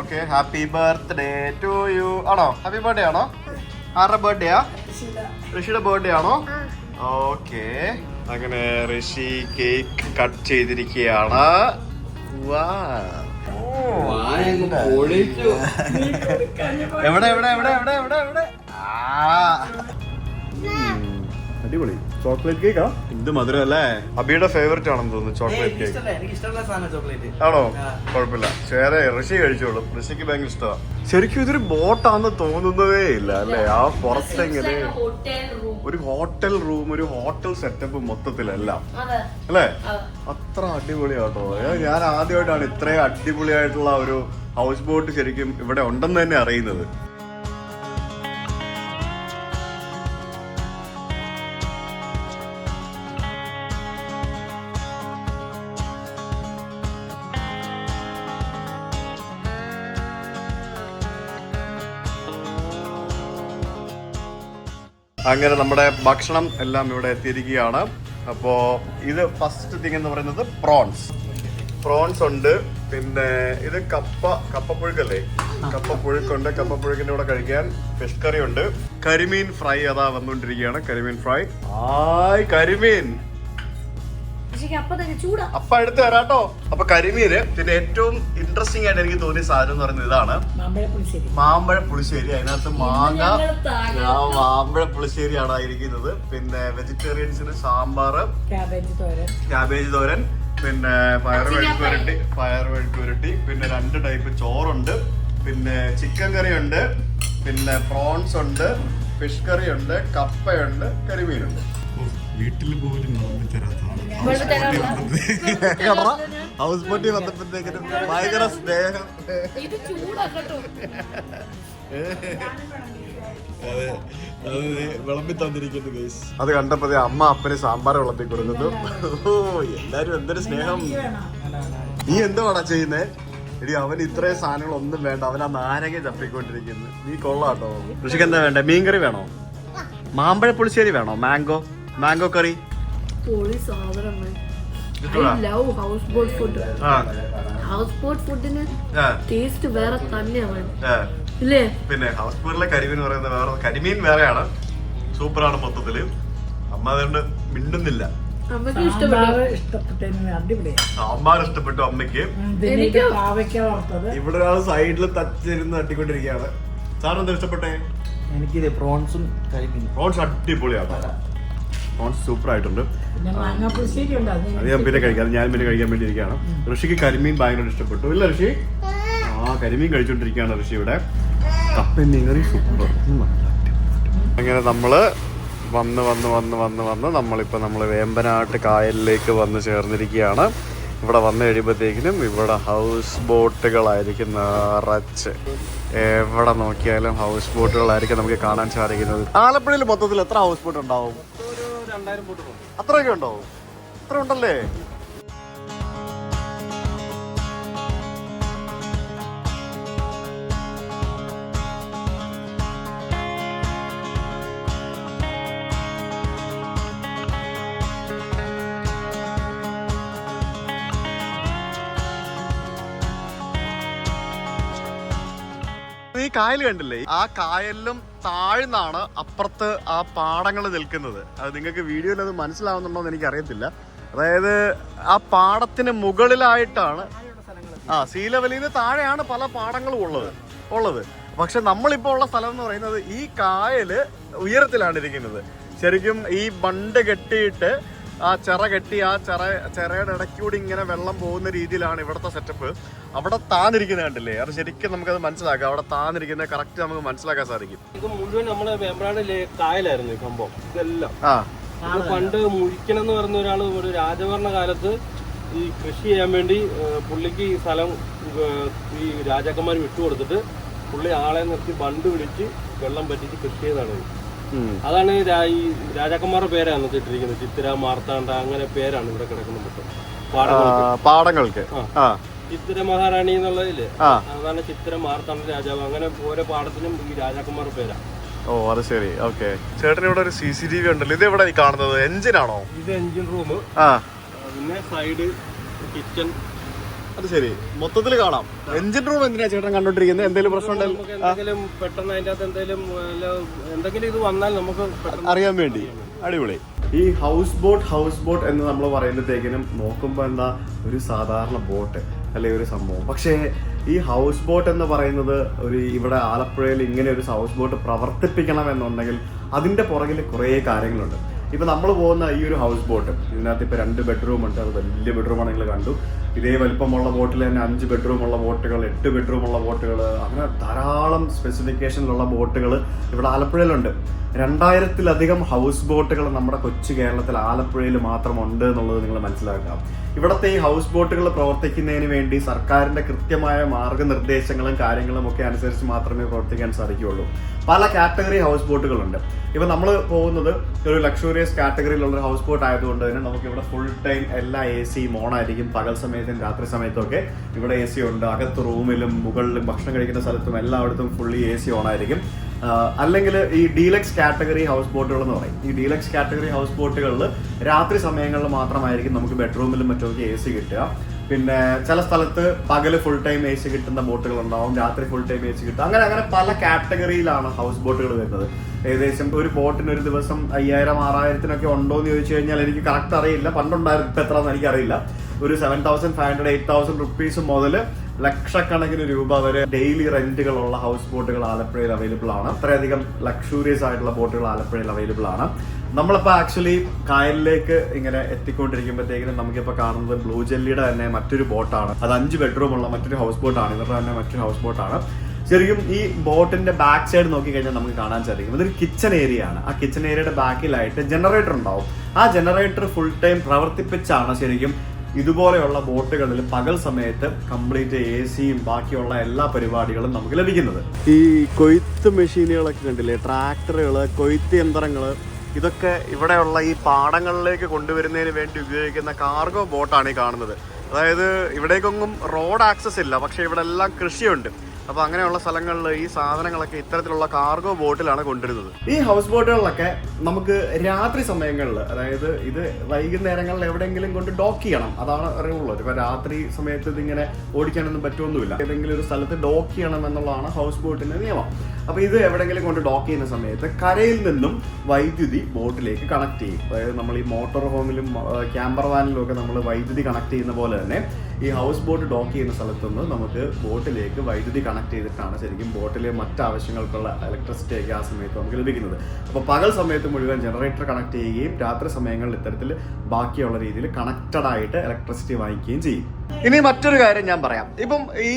Okay, happy birthday to you. ആണോ? ഹാപ്പി ബർത്ത്ഡേ ആണോ? ആരുടെ ബർത്ത്ഡേയാ? ഋഷിയുടെ ബർത്ത്ഡേ ആണോ? ഓക്കെ, അങ്ങനെ ഋഷി കേക്ക് കട്ട് ചെയ്തിരിക്കുകയാണ്. എവിടെ അടിപൊളി ചോക്ലേറ്റ് കേക്കാ. ഇത് മധുരം അല്ലേ? അബിയുടെ ഫേവറേറ്റ് ആണെന്ന് തോന്നുന്നു ചോക്ലേറ്റ് കേക്ക്. ആണോ? കുഴപ്പമില്ല, വേറെ ഋഷി കഴിച്ചോളൂ. ഋഷിക്ക് ഭയങ്കര ഇഷ്ടമാണ്. ശരിക്കും ഇതൊരു ബോട്ടാന്ന് തോന്നുന്നതേ ഇല്ല അല്ലേ? ആ പുറത്തെങ്ങനെ ഒരു ഹോട്ടൽ റൂം, ഒരു ഹോട്ടൽ സെറ്റപ്പ് മൊത്തത്തിലെല്ലാം അല്ലേ? അത്ര അടിപൊളിയാട്ടോ. ഞാൻ ആദ്യമായിട്ടാണ് ഇത്രയും അടിപൊളിയായിട്ടുള്ള ഒരു ഹൗസ് ബോട്ട് ശരിക്കും ഇവിടെ ഉണ്ടെന്ന് തന്നെ അറിയുന്നത്. അങ്ങനെ നമ്മുടെ ഭക്ഷണം എല്ലാം ഇവിടെ എത്തിയിരിക്കുകയാണ്. അപ്പോൾ ഇത് ഫസ്റ്റ് തിങ് എന്ന് പറയുന്നത് പ്രോൺസ് ഉണ്ട്. പിന്നെ ഇത് കപ്പപ്പുഴുക്കല്ലേ? കപ്പപ്പുഴുക്കുണ്ട്. കപ്പപ്പുഴുക്കിന്റെ കൂടെ കഴിക്കാൻ ഫിഷ് കറി ഉണ്ട്. കരിമീൻ ഫ്രൈ അതാ വന്നുകൊണ്ടിരിക്കുകയാണ്. കരിമീൻ ഫ്രൈ. കരിമീൻ അപ്പ എടുത്ത് തരാട്ടോ. അപ്പൊ കരിമീന്. പിന്നെ ഏറ്റവും ഇൻട്രസ്റ്റിംഗ് ആയിട്ട് എനിക്ക് തോന്നിയ സാധനം എന്ന് പറയുന്നത് ഇതാണ്, മാമ്പഴ പുളിശ്ശേരി. അതിനകത്ത് മാമ്പഴ പുളിശ്ശേരിയാണ് ആയിരിക്കുന്നത്. പിന്നെ വെജിറ്റേറിയൻസിന് സാമ്പാർ, ക്യാബേജ് തോരൻ, പിന്നെ പയർ മെഴുക്കുവരട്ടി, പിന്നെ 2 ടൈപ്പ് ചോറുണ്ട്, പിന്നെ ചിക്കൻ കറി ഉണ്ട്, പിന്നെ പ്രോൺസ് ഉണ്ട്, ഫിഷ് കറി ഉണ്ട്, കപ്പയുണ്ട്, കരിമീനുണ്ട്. വീട്ടിൽ പോലും ഹൗസ് ബോട്ടിൽ വന്നപ്പോഴത്തേക്കിനും ഭയങ്കര സ്നേഹം. വിളമ്പി തന്നിരിക്കുന്നു ഗൈസ്. അത് കണ്ടപ്പോ അമ്മ അപ്പന് സാമ്പാർ വിളമ്പി കൊടുക്കുന്നു. എല്ലാരും എന്തൊരു സ്നേഹം. നീ എന്തുവാടാ ചെയ്യുന്നേ? എടി അവന് ഇത്രയും സാധനങ്ങളൊന്നും വേണ്ട, അവൻ ആ നാരങ്ങ ചപ്പിക്കൊണ്ടിരിക്കുന്നു. നീ കൊള്ളാട്ടോ. ഋഷിക്ക് എന്താ വേണ്ടേ? മീൻകറി വേണോ? മാമ്പഴ പുളിശ്ശേരി വേണോ? മാംഗോ കറി. പിന്നെ ഹൗസ് ബോട്ടിലെ കരിമീൻ പറയുന്നത് വേറെ, കരിമീൻ വേറെയാണ്. സൂപ്പറാണ് മൊത്തത്തില്. അമ്മ അതുകൊണ്ട് മിണ്ടുന്നില്ല. സാമ്പാർ ഇഷ്ടപ്പെട്ടു അമ്മയ്ക്ക്. ഇവിടെ ഒരാൾ സൈഡിൽ തച്ചിരുന്ന് തട്ടിക്കൊണ്ടിരിക്കുകയാണ്. സാറിന് എന്താ ഇഷ്ടപ്പെട്ടെ? എനിക്ക് പ്രോൺസും പ്രോൺസ് അടിപൊളിയാണ്. പ്രോൺസ് സൂപ്പർ ആയിട്ടുണ്ട്. അത് ഞാൻ പിന്നെ കഴിക്കാം. ഞാൻ പിന്നെ കഴിക്കാൻ വേണ്ടി ഇരിക്കുകയാണ്. ഋഷിക്ക് കരിമീൻ ഭയങ്കര ഇഷ്ടപ്പെട്ടു. ഇല്ല ഋഷി? കരിമീൻ കഴിച്ചോണ്ടിരിക്കുകയാണ് ഋഷി ഇവിടെ. കപ്പയും മീൻകറി സൂപ്പർ. അങ്ങനെ നമ്മള് വന്ന് നമ്മളിപ്പോ വേമ്പനാട്ട് കായലിലേക്ക് വന്ന് ചേർന്നിരിക്കുകയാണ്. ഇവിടെ വന്നു കഴിയുമ്പോഴത്തേക്കിനും ഇവിടെ ഹൗസ് ബോട്ടുകളായിരിക്കും നിറച്ച്. എവിടെ നോക്കിയാലും ഹൗസ് ബോട്ടുകളായിരിക്കും നമുക്ക് കാണാൻ സാധിക്കുന്നത്. ആലപ്പുഴയിൽ മൊത്തത്തിൽ എത്ര ഹൗസ് ബോട്ട് ഉണ്ടാവും? 2000 ബോട്ടുകളുണ്ട്. അത്രയൊക്കെ ഉണ്ടാവും? അത്ര ഉണ്ടല്ലേ? ഈ കായൽ കണ്ടില്ലേ? ആ കായലിലും താഴ്ന്നാണ് അപ്പുറത്ത് ആ പാടങ്ങൾ നിൽക്കുന്നത്. അത് നിങ്ങൾക്ക് വീഡിയോയിൽ അത് മനസ്സിലാവുന്നുണ്ടോ എന്ന് എനിക്ക് അറിയത്തില്ല. അതായത് ആ പാടത്തിന് മുകളിലായിട്ടാണ്, സീ ലെവലിൽ നിന്ന് താഴെയാണ് പല പാടങ്ങളും ഉള്ളത്. പക്ഷെ നമ്മളിപ്പോൾ ഉള്ള സ്ഥലം എന്ന് പറയുന്നത് ഈ കായല് ഉയരത്തിലാണ് ഇരിക്കുന്നത്. ശരിക്കും ഈ ബണ്ട് കെട്ടിയിട്ട് ആ ചിറ കെട്ടി ആ ചിറയുടെ ഇടയ്ക്കൂടി ഇങ്ങനെ വെള്ളം പോകുന്ന രീതിയിലാണ് ഇവിടുത്തെ സെറ്റപ്പ്. അവിടെ താന്നിരിക്കുന്നത് കണ്ടില്ലേ? അത് ശരിക്കും നമുക്കത് മനസ്സിലാക്കാം. അവിടെ താന്നിരിക്കുന്നത് കറക്റ്റ് നമുക്ക് മനസ്സിലാക്കാൻ സാധിക്കും. ഇത് മുഴുവൻ നമ്മുടെ വേമ്പനാട് കായലായിരുന്നു ഈ സംഭവം. ഇതെല്ലാം പണ്ട് മുഴിക്കണം എന്ന് പറഞ്ഞ ഒരാൾ ഒരു രാജഭരണ കാലത്ത് ഈ കൃഷി ചെയ്യാൻ വേണ്ടി പുള്ളിക്ക് ഈ സ്ഥലം ഈ രാജാക്കന്മാർ വിട്ടുകൊടുത്തിട്ട് പുള്ളി ആളെ നിർത്തി ബണ്ട് പിടിച്ച് വെള്ളം പറ്റിച്ച് കൃഷി ചെയ്താണ്. അതാണ് ഈ രാജാക്കന്മാരുടെ പേരാണ് ഇട്ടിരിക്കുന്നത്. ചിത്തിര, മാർത്താണ്ഡ, അങ്ങനെ പേരാണ് ഇവിടെ കിടക്കുന്നത് മൊത്തം പാടങ്ങൾക്ക്. ചിത്തിര മഹാറാണി എന്നുള്ളതില് അതാണ് ചിത്തിര, മാർത്താണ്ഡ രാജാവ്. അങ്ങനെ ഓരോ പാടത്തിനും ഈ രാജാക്കന്മാരുടെ പേരാണ്. ഓ അത് ശരി. ഓക്കെ, ചേട്ടൻ ഇവിടെ ഒരു CCTV ഉണ്ടല്ലോ, ഇത് എവിടെ കാണുന്നത്? എഞ്ചിനാണോ? ഇത് എഞ്ചിൻ റൂം, ആ പിന്നെ സൈഡ് കിച്ചൺ. അത് ശരി, മൊത്തത്തിൽ കാണാം. എഞ്ചിൻ റൂം എന്തിനാ ചേട്ടൻ കണ്ടോണ്ടിരിക്കുന്നത്? എന്തെങ്കിലും പ്രശ്നം നമുക്ക് എന്തെങ്കിലും പെട്ടെന്ന് അതിന്റെ അകത്ത് എന്തെങ്കിലും ഇത് വന്നാൽ നമുക്ക് അറിയാൻ വേണ്ടി. അടിപൊളി. ഈ ഹൗസ് ബോട്ട് എന്ന് നമ്മൾ പറയുമ്പോഴത്തേക്കിനും നോക്കുമ്പോൾ എന്താ ഒരു സാധാരണ ബോട്ട് അല്ലെ ഒരു സംഭവം. പക്ഷേ ഈ ഹൗസ് ബോട്ട് എന്ന് പറയുന്നത് ഇവിടെ ആലപ്പുഴയിൽ ഇങ്ങനെ ഒരു ഹൗസ് ബോട്ട് പ്രവർത്തിപ്പിക്കണം എന്നുണ്ടെങ്കിൽ അതിന്റെ പുറകിൽ കുറേ കാര്യങ്ങളുണ്ട്. ഇപ്പൊ നമ്മൾ പോകുന്ന ഈ ഒരു ഹൗസ് ബോട്ട്, ഇതിനകത്ത് ഇപ്പൊ 2 ബെഡ്റൂം ഉണ്ട്. അത് വലിയ ബെഡ്റൂമാണ്, നിങ്ങൾ കണ്ടു. ഇതേ വലിപ്പമുള്ള ബോട്ടിൽ തന്നെ 5 ബെഡ്റൂമുള്ള ബോട്ടുകൾ, 8 ബെഡ്റൂമുള്ള ബോട്ടുകൾ, അങ്ങനെ ധാരാളം സ്പെസിഫിക്കേഷനിലുള്ള ബോട്ടുകൾ ഇവിടെ ആലപ്പുഴയിലുണ്ട്. 2000-ലധികം ഹൗസ് ബോട്ടുകൾ നമ്മുടെ കൊച്ചു കേരളത്തിൽ ആലപ്പുഴയിൽ മാത്രമുണ്ട് എന്നുള്ളത് നിങ്ങൾ മനസ്സിലാക്കാം. ഇവിടുത്തെ ഈ ഹൗസ് ബോട്ടുകൾ പ്രവർത്തിക്കുന്നതിന് വേണ്ടി സർക്കാരിന്റെ കൃത്യമായ മാർഗനിർദ്ദേശങ്ങളും കാര്യങ്ങളും ഒക്കെ അനുസരിച്ച് മാത്രമേ പ്രവർത്തിക്കാൻ സാധിക്കുകയുള്ളൂ. പല കാറ്റഗറി ഹൗസ് ബോട്ടുകളുണ്ട്. ഇപ്പൊ നമ്മൾ പോകുന്നത് ഒരു ലക്ഷൂറിയസ് കാറ്റഗറിയിലുള്ള ഒരു ഹൗസ് ബോട്ട് ആയതുകൊണ്ട് തന്നെ നമുക്ക് ഇവിടെ ഫുൾ ടൈം എല്ലാ AC ഓണായിരിക്കും. പകൽ സമയത്തും രാത്രി സമയത്തും ഒക്കെ ഇവിടെ AC ഉണ്ട്. അകത്ത് റൂമിലും മുകളിലും ഭക്ഷണം കഴിക്കുന്ന സ്ഥലത്തും എല്ലായിടത്തും ഫുള്ളി AC ഓണായിരിക്കും. അല്ലെങ്കിൽ ഈ ഡീലക്സ് കാറ്റഗറി ഹൗസ് ബോട്ടുകൾ എന്ന് പറയും. ഈ ഡീലക്സ് കാറ്റഗറി ഹൗസ് ബോട്ടുകളിൽ രാത്രി സമയങ്ങളിൽ മാത്രമായിരിക്കും നമുക്ക് ബെഡ്റൂമിലും മറ്റൊക്കെ AC കിട്ടുക. പിന്നെ ചില സ്ഥലത്ത് പകല് ഫുൾ ടൈം AC കിട്ടുന്ന ബോട്ടുകൾ ഉണ്ടാവും, രാത്രി ഫുൾ ടൈം AC കിട്ടും. അങ്ങനെ പല കാറ്റഗറിയിലാണ് ഹൗസ് ബോട്ടുകൾ വരുന്നത്. ഏകദേശം ഒരു ബോട്ടിന് ഒരു ദിവസം 5000-6000 ഉണ്ടോ എന്ന് ചോദിച്ചു കഴിഞ്ഞാൽ എനിക്ക് കറക്റ്റ് അറിയില്ല. പണ്ടുണ്ടായിരുന്നു, ഇപ്പം എത്രയെന്ന് എനിക്കറിയില്ല. ഒരു 7500-8000 റുപ്പീസ് മുതൽ ലക്ഷക്കണക്കിന് രൂപ വരെ ഡെയിലി റെന്റുകളുള്ള ഹൗസ് ബോട്ടുകൾ ആലപ്പുഴയിൽ അവൈലബിൾ ആണ്. അത്രയധികം ലക്ഷൂറിയസ് ആയിട്ടുള്ള ബോട്ടുകൾ ആലപ്പുഴയിൽ അവൈലബിൾ ആണ്. നമ്മളിപ്പോൾ ആക്ച്വലി കായലിലേക്ക് ഇങ്ങനെ എത്തിക്കൊണ്ടിരിക്കുമ്പോഴത്തേക്കിനും നമുക്കിപ്പോൾ കാണുന്നത് ബ്ലൂ ജെല്ലിയുടെ തന്നെ മറ്റൊരു ബോട്ടാണ്. അത് 5 ബെഡ്റൂമുള്ള മറ്റൊരു ഹൗസ് ബോട്ടാണ്. ഇവരുടെ തന്നെ മറ്റൊരു ഹൗസ് ബോട്ടാണ്. ശരിക്കും ഈ ബോട്ടിന്റെ ബാക്ക് സൈഡ് നോക്കിക്കഴിഞ്ഞാൽ നമുക്ക് കാണാൻ സാധിക്കും ഇതൊരു കിച്ചൺ ഏരിയ ആണ്. ആ കിച്ചൺ ഏരിയയുടെ ബാക്കിലായിട്ട് ജനറേറ്റർ ഉണ്ടാവും. ആ ജനറേറ്റർ ഫുൾ ടൈം പ്രവർത്തിപ്പിച്ചാണ് ശരിക്കും ഇതുപോലെയുള്ള ബോട്ടുകളിൽ പകൽ സമയത്ത് കംപ്ലീറ്റ് ACയും ബാക്കിയുള്ള എല്ലാ പരിപാടികളും നമുക്ക് ലഭിക്കുന്നത്. ഈ കൊയ്ത്ത് മെഷീനുകളൊക്കെ കണ്ടില്ലേ, ട്രാക്ടറുകൾ, കൊയ്ത്ത് യന്ത്രങ്ങൾ, ഇതൊക്കെ ഇവിടെയുള്ള ഈ പാടങ്ങളിലേക്ക് കൊണ്ടുവരുന്നതിന് വേണ്ടി ഉപയോഗിക്കുന്ന കാർഗോ ബോട്ടാണ് ഈ കാണുന്നത്. അതായത് ഇവിടേക്കൊന്നും റോഡ് ആക്സസ് ഇല്ല, പക്ഷെ ഇവിടെ എല്ലാം കൃഷിയുണ്ട്. അപ്പൊ അങ്ങനെയുള്ള സ്ഥലങ്ങളിൽ ഈ സാധനങ്ങളൊക്കെ ഇത്തരത്തിലുള്ള കാർഗോ ബോട്ടിലാണ് കൊണ്ടുവരുന്നത്. ഈ ഹൗസ് ബോട്ടുകളിലൊക്കെ നമുക്ക് രാത്രി സമയങ്ങളിൽ, അതായത് ഇത് വൈകുന്നേരങ്ങളിൽ എവിടെയെങ്കിലും കൊണ്ട് ഡോക്ക് ചെയ്യണം, അതാണ് അറിവുള്ളത്. ഇപ്പൊ രാത്രി സമയത്ത് ഇതിങ്ങനെ ഓടിക്കാനൊന്നും പറ്റുമൊന്നുമില്ല. ഏതെങ്കിലും ഒരു സ്ഥലത്ത് ഡോക്ക് ചെയ്യണം എന്നുള്ളതാണ് ഹൗസ് ബോട്ടിന്റെ നിയമം. അപ്പൊ ഇത് എവിടെയെങ്കിലും കൊണ്ട് ഡോക്ക് ചെയ്യുന്ന സമയത്ത് കരയിൽ നിന്നും വൈദ്യുതി ബോട്ടിലേക്ക് കണക്ട് ചെയ്യും. അതായത് നമ്മൾ ഈ മോട്ടോർ ഹോമിലും ക്യാമ്പർ വാനിലും ഒക്കെ നമ്മൾ വൈദ്യുതി കണക്ട് ചെയ്യുന്ന പോലെ തന്നെ ഈ ഹൗസ് ബോട്ട് ഡോക്ക് ചെയ്യുന്ന സ്ഥലത്തുനിന്ന് നമുക്ക് ബോട്ടിലേക്ക് വൈദ്യുതി കണക്ട് ചെയ്തിട്ടാണ് ശരിക്കും ബോട്ടിലെ മറ്റാവശ്യങ്ങൾക്കുള്ള ഇലക്ട്രിസിറ്റി ഒക്കെ ആ സമയത്ത് നമുക്ക് ലഭിക്കുന്നത്. അപ്പോൾ പകൽ സമയത്ത് മുഴുവൻ ജനറേറ്റർ കണക്ട് ചെയ്യുകയും രാത്രി സമയങ്ങളിൽ ഇത്തരത്തിൽ ബാക്കിയുള്ള രീതിയിൽ കണക്റ്റഡ് ആയിട്ട് ഇലക്ട്രിസിറ്റി വാങ്ങിക്കുകയും ചെയ്യും. ഇനി മറ്റൊരു കാര്യം ഞാൻ പറയാം. ഇപ്പം ഈ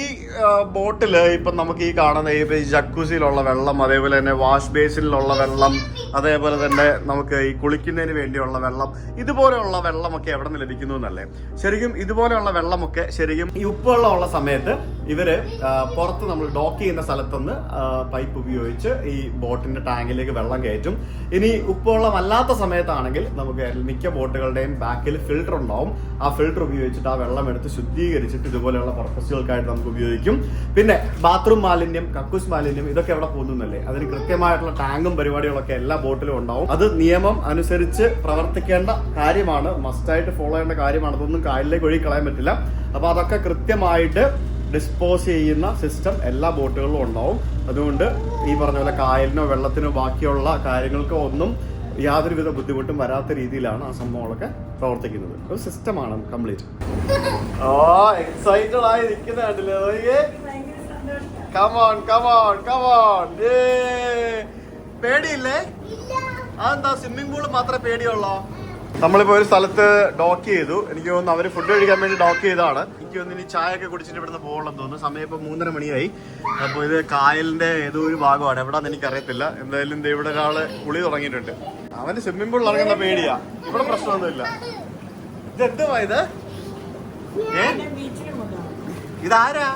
ബോട്ടില് ഇപ്പം നമുക്ക് ഈ കാണുന്ന ഈ ജക്കൂസിയിലുള്ള വെള്ളം, അതേപോലെ തന്നെ വാഷ് ബേസിനിലുള്ള വെള്ളം, അതേപോലെ തന്നെ നമുക്ക് ഈ കുളിക്കുന്നതിന് വേണ്ടിയുള്ള വെള്ളം, ഇതുപോലെയുള്ള വെള്ളമൊക്കെ എവിടെ നിന്ന് ലഭിക്കുന്നു എന്നല്ലേ? ശരിക്കും ഇതുപോലെയുള്ള വെള്ളമൊക്കെ ശരിക്കും ഈ ഉപ്പുവെള്ളമുള്ള സമയത്ത് ഇവര് പുറത്ത് നമ്മൾ ഡോക്ക് ചെയ്യുന്ന സ്ഥലത്തുനിന്ന് പൈപ്പ് ഉപയോഗിച്ച് ഈ ബോട്ടിന്റെ ടാങ്കിലേക്ക് വെള്ളം കയറ്റും. ഇനി ഉപ്പുവെള്ളം അല്ലാത്ത സമയത്താണെങ്കിൽ നമുക്ക് മിക്ക ബോട്ടുകളുടെയും ബാക്കിൽ ഫിൽട്ടർ ഉണ്ടാവും. ആ ഫിൽട്ടർ ഉപയോഗിച്ചിട്ട് ആ വെള്ളം എടുത്ത് ശുദ്ധീകരിച്ചിട്ട് ഇതുപോലെയുള്ള പർപ്പസുകൾക്കായിട്ട് നമുക്ക് ഉപയോഗിക്കും. പിന്നെ ബാത്റൂം മാലിന്യം, കക്കൂസ് മാലിന്യം, ഇതൊക്കെ എവിടെ പോകുന്നല്ലേ? അതിന് കൃത്യമായിട്ടുള്ള ടാങ്കും പരിപാടികളൊക്കെ എല്ലാ ബോട്ടിലും ഉണ്ടാവും. അത് നിയമം അനുസരിച്ച് പ്രവർത്തിക്കേണ്ട കാര്യമാണ്, മസ്റ്റായിട്ട് ഫോളോ ചെയ്യേണ്ട കാര്യമാണ്. അതൊന്നും കായലിലേക്ക് ഒഴുകി കളയാൻ പറ്റില്ല. അപ്പൊ അതൊക്കെ കൃത്യമായിട്ട് ഡിസ്പോസ് ചെയ്യുന്ന സിസ്റ്റം എല്ലാ ബോട്ടുകളിലും ഉണ്ടാവും. അതുകൊണ്ട് ഈ പറഞ്ഞ പോലെ കായലിനോ വെള്ളത്തിനോ ബാക്കിയുള്ള കാര്യങ്ങൾക്കോ ഒന്നും യാതൊരുവിധ ബുദ്ധിമുട്ടും വരാത്ത രീതിയിലാണ് ആ സംഭവങ്ങളൊക്കെ പ്രവർത്തിക്കുന്നത്. ഒരു സിസ്റ്റമാണ് കംപ്ലീറ്റ്. ഓ എക്സൈറ്റഡ് ആയി നിൽക്കുന്നുണ്ടല്ലേ? Come on come on come on. പേടിയില്ലേ? അതെന്താ സ്വിമ്മിംഗ് പൂള് മാത്രമേ പേടിയുള്ളോ? നമ്മളിപ്പോ ഒരു സ്ഥലത്ത് ഡോക്ക് ചെയ്തു. എനിക്ക് തോന്നുന്നു അവര് ഫുഡ് കഴിക്കാൻ വേണ്ടി ഡോക്ക് ചെയ്തതാണ്. എനിക്ക് തോന്നുന്നു ഇനി ചായ ഒക്കെ കുടിച്ചിട്ട് ഇവിടുന്ന് പോകണമെന്ന് തോന്നുന്നു. സമയം ഇപ്പൊ 3:30 മണിയായി. അപ്പൊ ഇത് കായലിന്റെ ഏതോ ഒരു ഭാഗമാണ്, എവിടാന്ന് എനിക്കറിയത്തില്ല. എന്തായാലും ഇവിടെ ഒരാള് കുളി തുടങ്ങിയിട്ടുണ്ട്. അവന് സ്വിമ്മിംഗ് പൂളിൽ ഇറങ്ങുന്ന പേടിയാ. ഇവിടെ പ്രശ്നമൊന്നുമില്ല. ഇത് എന്തുവാ ഇത്? ഇതാരാ?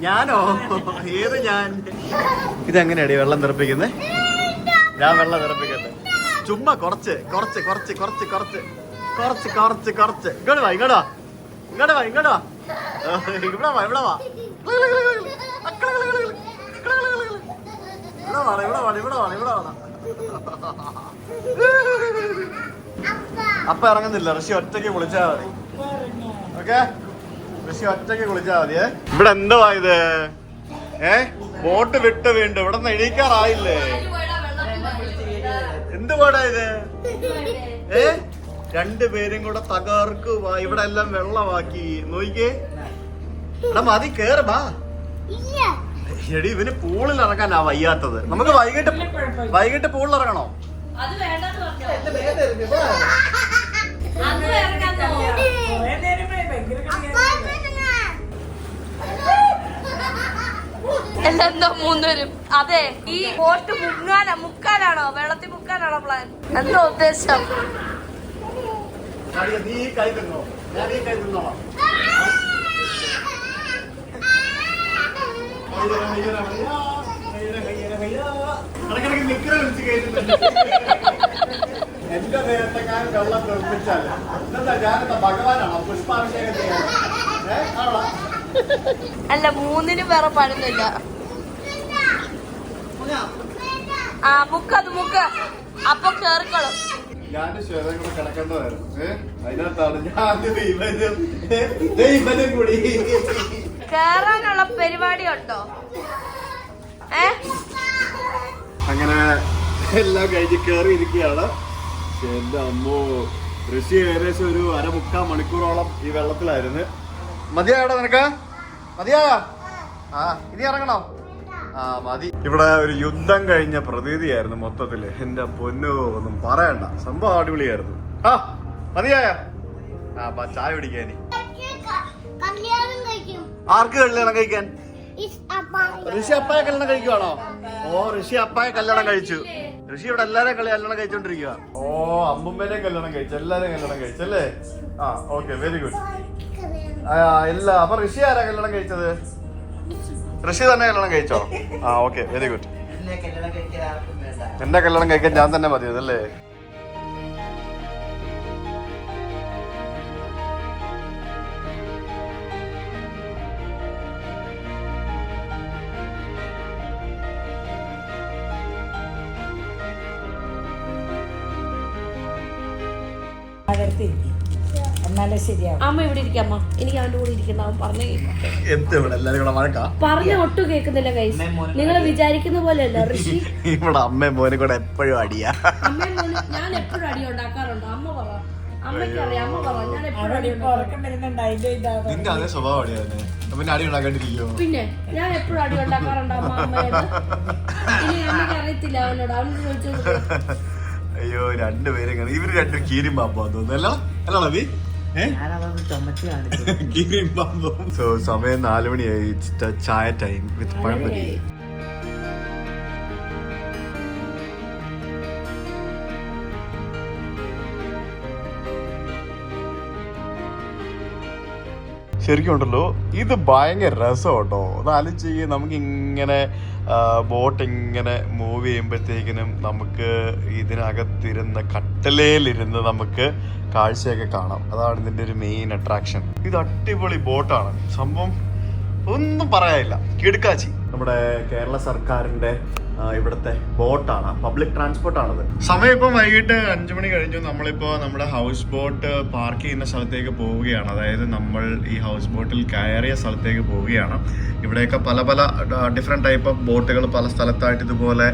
ഞാനോ? ഏത് ഞാൻ? ഇതെങ്ങനെയാടി വെള്ളം തെറിപ്പിക്കുന്നത്? ഞാൻ വെള്ളം തെറിപ്പിക്കട്ടെ? ചുമ്മാ കുറച്ച് കുറച്ച് കുറച്ച് കുറച്ച് കുറച്ച് കുറച്ച് കുറച്ച് കുറച്ച് ഇങ്ങോട്ട് വാ, ഇങ്ങോട്ട് വാ, ഇങ്ങോട്ട് വാ, ഇങ്ങോട്ട് വാ, ഇവിടെ വാ, ഇവിടെ വാ. അപ്പ ഇറങ്ങുന്നില്ല, ഋഷി ഒറ്റയ്ക്ക് കുളിച്ചാ മതി. ഓക്കെ, ഋഷി ഒറ്റയ്ക്ക് കുളിച്ചാ മതിയേ. ഇവിടെ എന്തുവാ ഇത്? ബോട്ട് വിട്ട് വീണ്ടും ഇവിടെ നിന്ന് എണീക്കാറായില്ലേ? എന്തുവാടാ ഇത്? രണ്ടുപേരും കൂടെ തകർക്കുവാ. ഇവിടെ എല്ലാം വെള്ളമാക്കി. നോക്കിക്കേ, എടാ മതി, കേറുവാ. എടി ഇവന് പൂളിൽ ഇറങ്ങാനാ വയ്യാത്തത്. നമുക്ക് വൈകിട്ട് പൂളിൽ ഇറങ്ങണോ? എന്തോ മൂന്നുപേരും. അതെ, ഈ ബോട്ട് മുക്കാനാണോ, വെള്ളത്തിൽ മുക്കാനാണോ പ്ലാൻ? എന്തോ ഉദ്ദേശം? നീ കൈ തിന്നോ, ഞാൻ ഈ കൈ തിന്നോളാം. എന്റെ നേരത്തെക്കാരൻ വെള്ളം തെറിപ്പിച്ചാല് എന്താ ഞാനെന്താ ഭഗവാനാണോ പുഷ്പാഭിഷേകം ചെയ്യാൻ? അല്ല, മൂന്നിനും വേറെ പഴുന്നില്ല. ആ മുക്കത് മുക്ക, അപ്പൊ കേറിക്കോളും. ഞാനും ശ്വേതയും കൂടെ കിടക്കേണ്ടതായിരുന്നു. അതിനകത്താണ് ഞാനും ഇവനും കൂടി. കേറാനുള്ള പരിപാടി ഉണ്ടോ? അങ്ങനെ എല്ലാം കഴിഞ്ഞ് കേറി ഇരിക്കുകയാണ്. എന്റെ അമ്മോ, ഋഷി ഏകദേശം ഒരു 1/4 മണിക്കൂറോളം ഈ വെള്ളത്തിലായിരുന്നു. മതിയായോടാ നിനക്ക്? മതിയായ? ഇനി ഇറങ്ങണോ? മതി. ഇവിടെ ഒരു യുദ്ധം കഴിഞ്ഞ പ്രതീതിയായിരുന്നു മൊത്തത്തില്. എന്റെ പൊന്നോ, ഒന്നും പറയണ്ട, സംഭവം അടിപൊളിയായിരുന്നു. മതിയായ? ചായ കുടിക്കാനി. ആർക്ക് കല്യാണം കഴിക്കാൻ? ഋഷി അപ്പായെ കല്യാണം കഴിക്കുവാണോ? ഋഷി അപ്പായെ കല്യാണം കഴിച്ചു. ഋഷി ഇവിടെ എല്ലാരെയും കല്യാണം കഴിച്ചോണ്ടിരിക്കുക. അമ്മുമ്മേനെയും കല്യാണം കഴിച്ചു, എല്ലാരെയും കല്യാണം കഴിച്ചല്ലേ? Okay, very good. ഇല്ല, അപ്പൊ ഋഷി ആരാ കല്യാണം കഴിച്ചത്? ഋഷി തന്നെ കല്യാണം കഴിച്ചോ? Okay, very good. എന്റെ കല്യാണം കഴിക്കാൻ ഞാൻ തന്നെ മതിയതല്ലേ? എന്നാലേ ശരിയാവും. അമ്മ ഇവിടെ ഇരിക്കാമ്മ, എനിക്ക് അവന്റെ കൂടെ ഇരിക്കുന്ന. അവൻ പറഞ്ഞു പറഞ്ഞ ഒട്ടും കേൾക്കുന്നില്ല ഗൈസ്. നിങ്ങൾ വിചാരിക്കുന്ന പോലെയല്ല ഋഷി. ഇവിടെ അമ്മയും മോനെ കൂടെ എപ്പോഴും അടിയാ. ഞാൻ എപ്പോഴും അടി ഉണ്ടാക്കാറുണ്ട്. അമ്മ പറ, അമ്മയ്ക്കറിയാം. അമ്മ പറ, ഞാൻ എപ്പോഴും അടി നിന്റെ അതേ സ്വഭാവം അടിയാ. പിന്നെ അടി ഉണ്ടാക്കാണ്ടിരിക്കോ? പിന്നെ ഞാൻ എപ്പോഴും അടി ഉണ്ടാക്കാറുണ്ട് അമ്മയോട്. ഇനി അമ്മയ്ക്ക് അറിയത്തില്ല അവനോട്. അവനോട് ചോദിച്ചു. അയ്യോ, രണ്ടുപേരും ഇവര് രണ്ടും കീരിയും പാമ്പാന്ന് തോന്നുന്നു. അല്ല നബി, കീരിയും പാമ്പും. സോ സമയം 4 മണിയായി. ചായ ടൈം വിത്ത് പഴംപൊരി. ശരിക്കും ഉണ്ടല്ലോ, ഇത് ഭയങ്കര രസം കേട്ടോ. ആലോചിച്ച് നമുക്ക് ഇങ്ങനെ ബോട്ട് ഇങ്ങനെ മൂവ് ചെയ്യുമ്പോഴത്തേക്കിനും നമുക്ക് ഇതിനകത്തിരുന്ന് കട്ടലയിലിരുന്ന് നമുക്ക് കാഴ്ചയൊക്കെ കാണാം. അതാണ് ഇതിൻ്റെ ഒരു മെയിൻ അട്രാക്ഷൻ. ഇത് അടിപൊളി ബോട്ടാണ് സംഭവം, ഒന്നും പറയാനില്ല. കിടുക്കാച്ചി. നമ്മുടെ കേരള സർക്കാരിന്റെ ഇവിടുത്തെ ബോട്ടാണ്, പബ്ലിക് ട്രാൻസ്പോർട്ടാണത്. സമയം ഇപ്പം വൈകിട്ട് 5 മണി കഴിഞ്ഞു. നമ്മളിപ്പോൾ നമ്മുടെ ഹൗസ് ബോട്ട് പാർക്ക് ചെയ്യുന്ന സ്ഥലത്തേക്ക് പോവുകയാണ്. അതായത് നമ്മൾ ഈ ഹൗസ് ബോട്ടിൽ കയറിയ സ്ഥലത്തേക്ക് പോവുകയാണ്. ഇവിടെയൊക്കെ പല പല ഡിഫറെൻറ്റ് ടൈപ്പ് ഓഫ് ബോട്ടുകൾ പല സ്ഥലത്തായിട്ട് ഇതുപോലെ